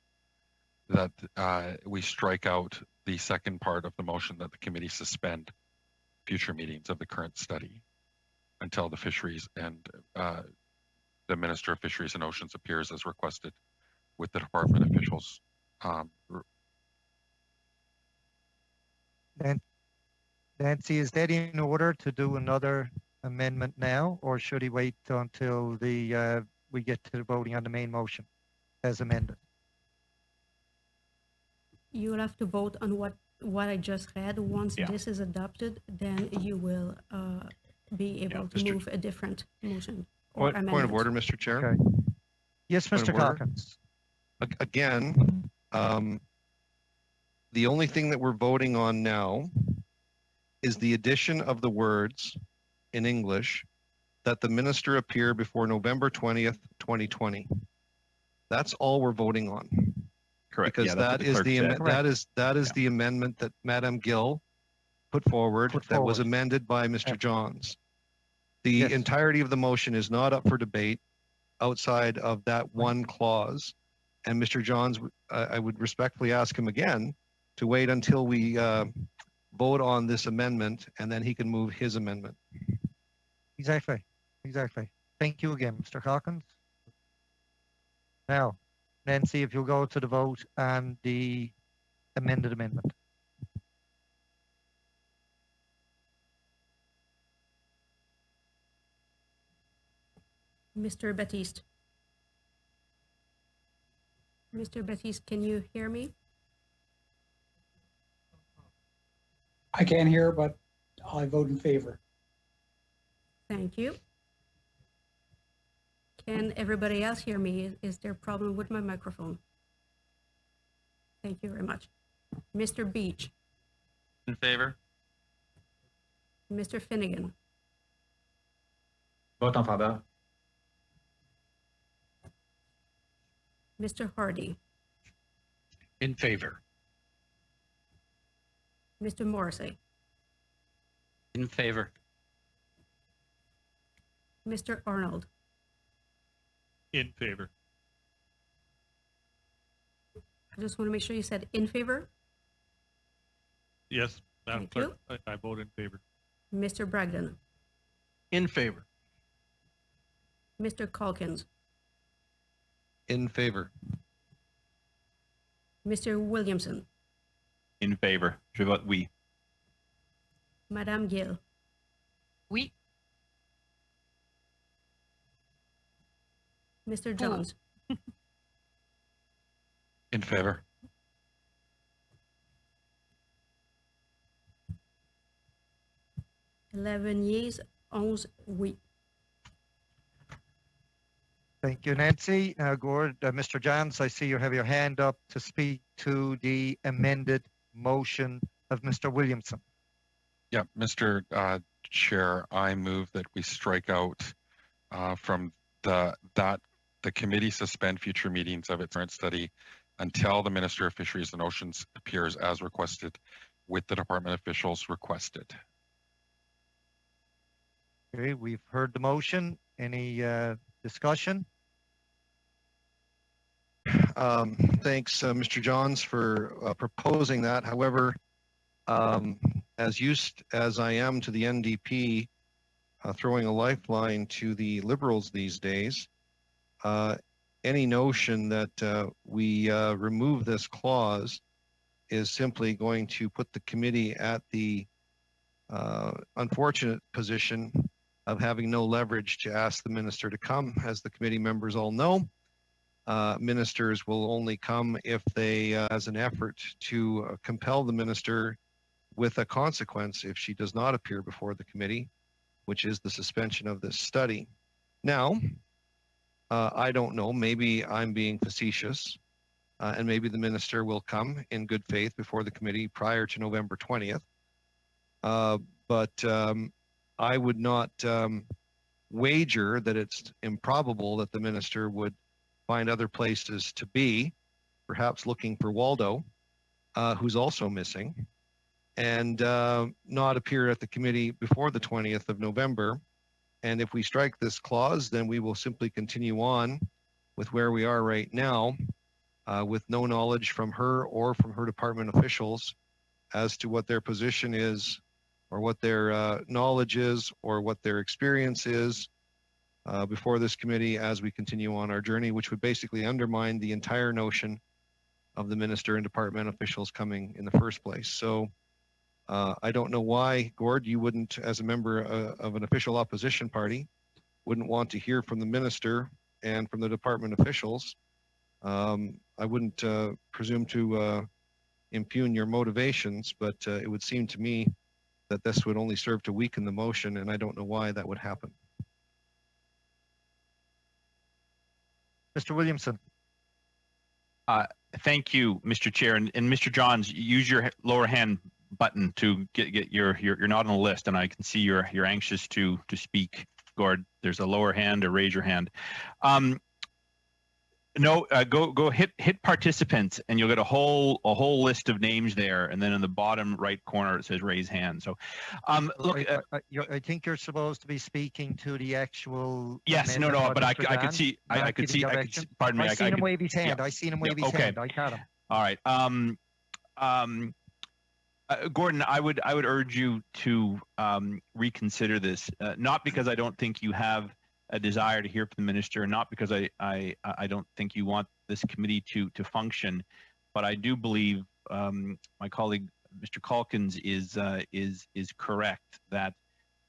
Speaker 9: that we strike out the second part of the motion that the committee suspend future meetings of the current study until the fisheries and the Minister of Fisheries and Oceans appears as requested with the department officials.
Speaker 1: Nancy, is that in order to do another amendment now, or should he wait until we get to the voting on the main motion as amended?
Speaker 14: You will have to vote on what I just read. Once this is adopted, then you will be able to move a different motion or amendment.
Speaker 11: Point of order, Mr. Chair.
Speaker 1: Okay. Yes,
Speaker 11: Point
Speaker 1: Mr.
Speaker 11: of order.
Speaker 1: Calkins.
Speaker 11: Again, the only thing that we're voting on now is the addition of the words in English that the minister appear before November 20th, 2020. That's all we're voting on.
Speaker 10: Correct.
Speaker 11: Because that is the amendment that Madame Gill put forward that was amended by Mr. Johns. The entirety of the motion is not up for debate outside of that one clause. And Mr. Johns, I would respectfully ask him again to wait until we vote on this amendment, and then he can move his amendment.
Speaker 1: Exactly. Thank you again, Mr. Calkins. Now, Nancy, if you'll go to the vote on the amended amendment.
Speaker 14: Mr. Baptiste. Mr. Baptiste, can you hear me?
Speaker 12: I can't hear, but I vote in favor.
Speaker 14: Thank you. Can everybody else hear me? Is there a problem with my microphone? Thank you very much. Mr. Beach.
Speaker 16: In favor.
Speaker 14: Mr. Finnegan.
Speaker 17: Vote en faveur.
Speaker 14: Mr. Hardy.
Speaker 18: In favor.
Speaker 14: Mr. Morrissey.
Speaker 15: In favor.
Speaker 14: Mr. Arnold.
Speaker 13: In favor.
Speaker 14: I just want to make sure you said in favor.
Speaker 13: Yes, Madam
Speaker 14: Thank
Speaker 13: Clerk, I vote in favor.
Speaker 14: Mr. Bragdon.
Speaker 6: In favor.
Speaker 14: Mr. Calkins.
Speaker 11: In favor.
Speaker 14: Mr. Williamson.
Speaker 10: In favor. Je vote oui.
Speaker 14: Madame Gill,
Speaker 8: Oui.
Speaker 14: Mr. Jones,
Speaker 9: In favor.
Speaker 14: 11 yeas, 11 oui.
Speaker 1: Thank you, Nancy. Now, Gord, Mr. Johns, I see you have your hand up to speak to the amended motion of Mr. Williamson.
Speaker 9: Yeah, Mr. Chair, I move that we strike out from the committee suspend future meetings of its current study until the Minister of Fisheries and Oceans appears as requested with the department officials requested.
Speaker 1: Okay, we've heard the motion. Any discussion?
Speaker 11: Thanks, Mr. Johns, for proposing that. However, as used as I am to the NDP, throwing a lifeline to the Liberals these days, any notion that we remove this clause is simply going to put the committee at the unfortunate position of having no leverage to ask the minister to come. As the committee members all know, ministers will only come if they, as an effort to compel the minister with a consequence if she does not appear before the committee, which is the suspension of this study. Now, I don't know, maybe I'm being facetious, and maybe the minister will come in good faith before the committee prior to November 20th. But I would not wager that it's improbable that the minister would find other places to be, perhaps looking for Waldo, who's also missing, and not appear at the committee before the 20th of November. And if we strike this clause, then we will simply continue on with where we are right now, with no knowledge from her or from her department officials as to what their position is, or what their knowledge is, or what their experience is before this committee as we continue on our journey, which would basically undermine the entire notion of the minister and department officials coming in the first place. So I don't know why, Gord, you wouldn't, as a member of an official opposition party, wouldn't want to hear from the minister and from the department officials. I wouldn't presume to impugn your motivations, but it would seem to me that this would only serve to weaken the motion, and I don't know why that would happen.
Speaker 1: Mr. Williamson.
Speaker 10: Thank you, Mr. Chair. And Mr. Johns, use your lower hand button to get you're not on the list, and I can see you're anxious to speak. Gord, there's a lower hand or raise your hand. No, go hit participants, and you'll get a whole list of names there, and then in the bottom right corner it says raise hand. So, look,
Speaker 1: I think you're supposed to be speaking to the actual.
Speaker 10: Yes, no, but I could see. I could see. Pardon me.
Speaker 1: I seen him wave his hand.
Speaker 10: Yeah.
Speaker 1: I seen him wave his hand. I caught him.
Speaker 10: All right. Gordon, I would urge you to reconsider this, not because I don't think you have a desire to hear from the minister, not because I don't think you want this committee to function, but I do believe my colleague Mr. Calkins is correct that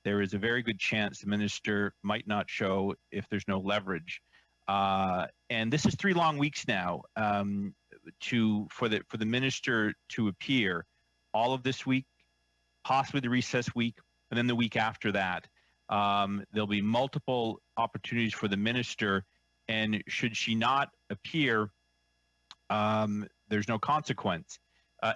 Speaker 10: there is a very good chance the minister might not show if there's no leverage, and this is 3 long weeks now for the minister to appear. All of this week, possibly the recess week, and then the week after that. There'll be multiple opportunities for the minister, and should she not appear, there's no consequence.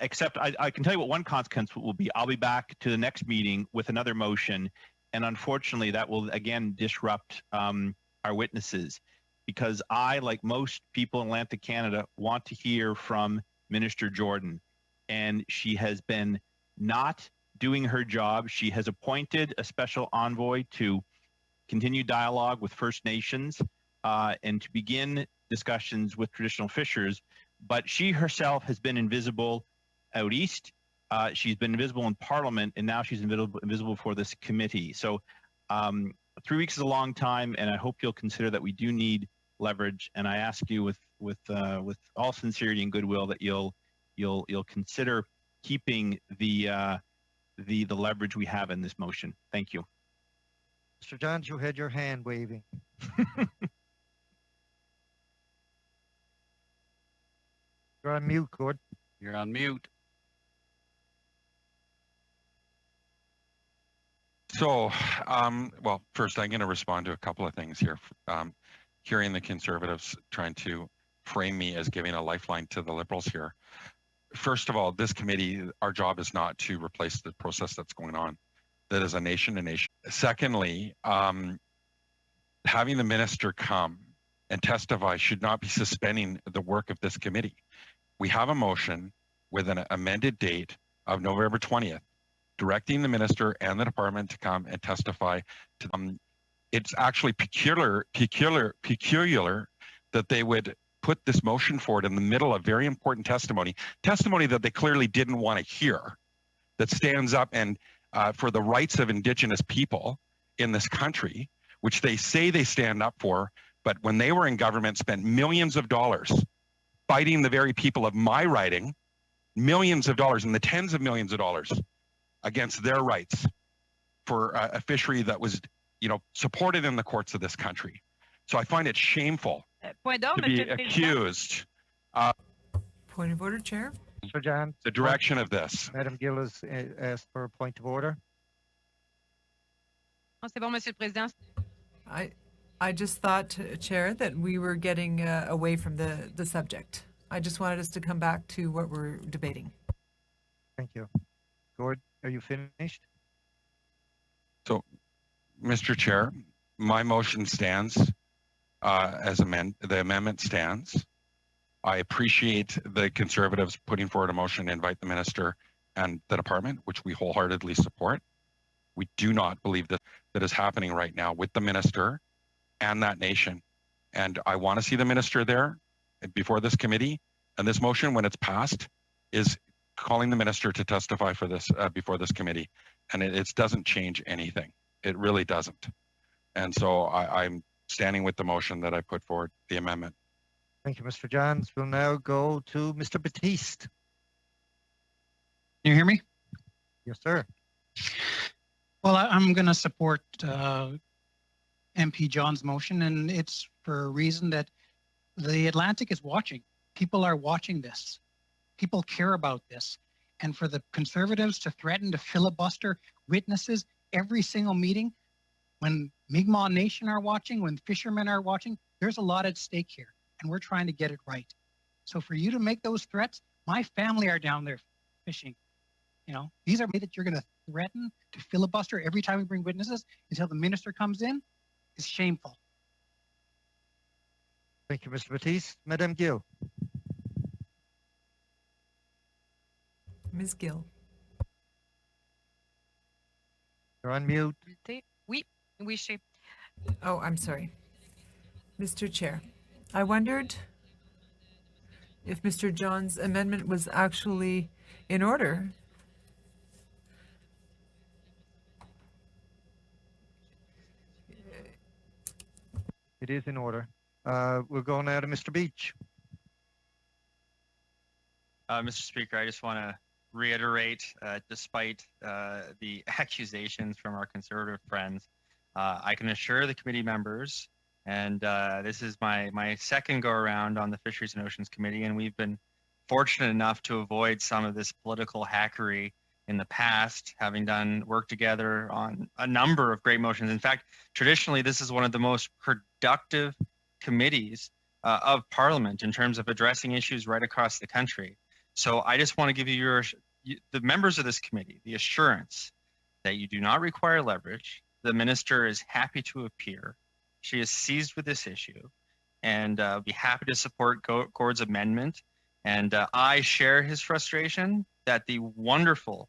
Speaker 10: Except I can tell you what one consequence will be. I'll be back to the next meeting with another motion, and unfortunately that will again disrupt our witnesses, because I, like most people in Atlantic Canada, want to hear from Minister Jordan, and she has been not doing her job. She has appointed a special envoy to continue dialogue with First Nations and to begin discussions with traditional fishers, but she herself has been invisible out east. She's been invisible in Parliament, and now she's invisible for this committee. So 3 weeks is a long time, and I hope you'll consider that we do need leverage. And I ask you with all sincerity and goodwill that you'll consider keeping the the leverage we have in this motion. Thank you.
Speaker 1: Mr. Johns, you had your hand waving. You're on mute, Gord.
Speaker 18: You're on mute.
Speaker 9: So, well, first I'm going to respond to a couple of things here. Hearing the Conservatives trying to frame me as giving a lifeline to the Liberals here. First of all, this committee, our job is not to replace the process that's going on. That is a nation to nation. Secondly, having the minister come and testify should not be suspending the work of this committee. We have a motion with an amended date of November 20th, directing the minister and the department to come and testify to them. It's actually peculiar that they would put this motion forward in the middle of very important testimony that they clearly didn't want to hear, that stands up and for the rights of Indigenous people in this country, which they say they stand up for, but when they were in government spent millions of dollars fighting the very people of my riding, millions of dollars and the tens of millions of dollars against their rights for a fishery that was, supported in the courts of this country. So I find it shameful to be accused.
Speaker 4: Point of order, Chair.
Speaker 1: Mr. John.
Speaker 9: The direction of this.
Speaker 1: Madam Gill has asked for a point of order.
Speaker 8: C'est bon, Monsieur le Président.
Speaker 4: I just thought, Chair, that we were getting away from the subject. I just wanted us to come back to what we're debating.
Speaker 1: Thank you. Gord, are you finished?
Speaker 9: So, Mr. Chair, my motion stands the amendment stands. I appreciate the Conservatives putting forward a motion to invite the minister and the department, which we wholeheartedly support. We do not believe that is happening right now with the minister and that nation. And I want to see the minister there before this committee. And this motion, when it's passed, is calling the minister to testify for this before this committee. And it doesn't change anything. It really doesn't. And so I'm standing with the motion that I put forward, the amendment.
Speaker 1: Thank you, Mr. Johns. We'll now go to Mr. Batiste.
Speaker 7: Can you hear me?
Speaker 1: Yes, sir.
Speaker 7: Well, I'm going to support MP John's motion, and it's for a reason that the Atlantic is watching. People are watching this. People care about this. And for the Conservatives to threaten to filibuster witnesses every single meeting, when Mi'kmaq Nation are watching, when fishermen are watching, there's a lot at stake here, and we're trying to get it right. So for you to make those threats, my family are down there fishing. These are that you're going to threaten to filibuster every time we bring witnesses until the minister comes in is shameful.
Speaker 1: Thank you, Mr. Batiste. Madame Gill.
Speaker 4: Ms. Gill.
Speaker 1: You're on mute.
Speaker 8: Oui, Chair.
Speaker 4: Oh, I'm sorry. Mr. Chair, I wondered if Mr. John's amendment was actually in order.
Speaker 1: It is in order. We'll go now to Mr. Beach.
Speaker 16: Mr. Speaker, I just want to reiterate, despite the accusations from our Conservative friends, I can assure the committee members, and this is my second go around on the Fisheries and Oceans Committee, and we've been fortunate enough to avoid some of this political hackery in the past, having done work together on a number of great motions. In fact, traditionally, this is one of the most productive committees of Parliament in terms of addressing issues right across the country. So I just want to give you the members of this committee the assurance that you do not require leverage. The minister is happy to appear. She is seized with this issue, and be happy to support Gord's amendment. And I share his frustration that the wonderful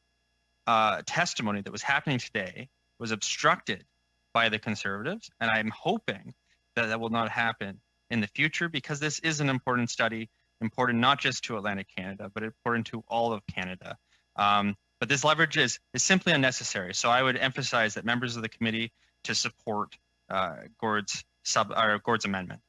Speaker 16: testimony that was happening today was obstructed by the Conservatives, and I'm hoping that that will not happen in the future, because this is an important study, important not just to Atlantic Canada, but important to all of Canada. But this leverage is simply unnecessary. So I would emphasize that members of the committee to support Gord's amendment.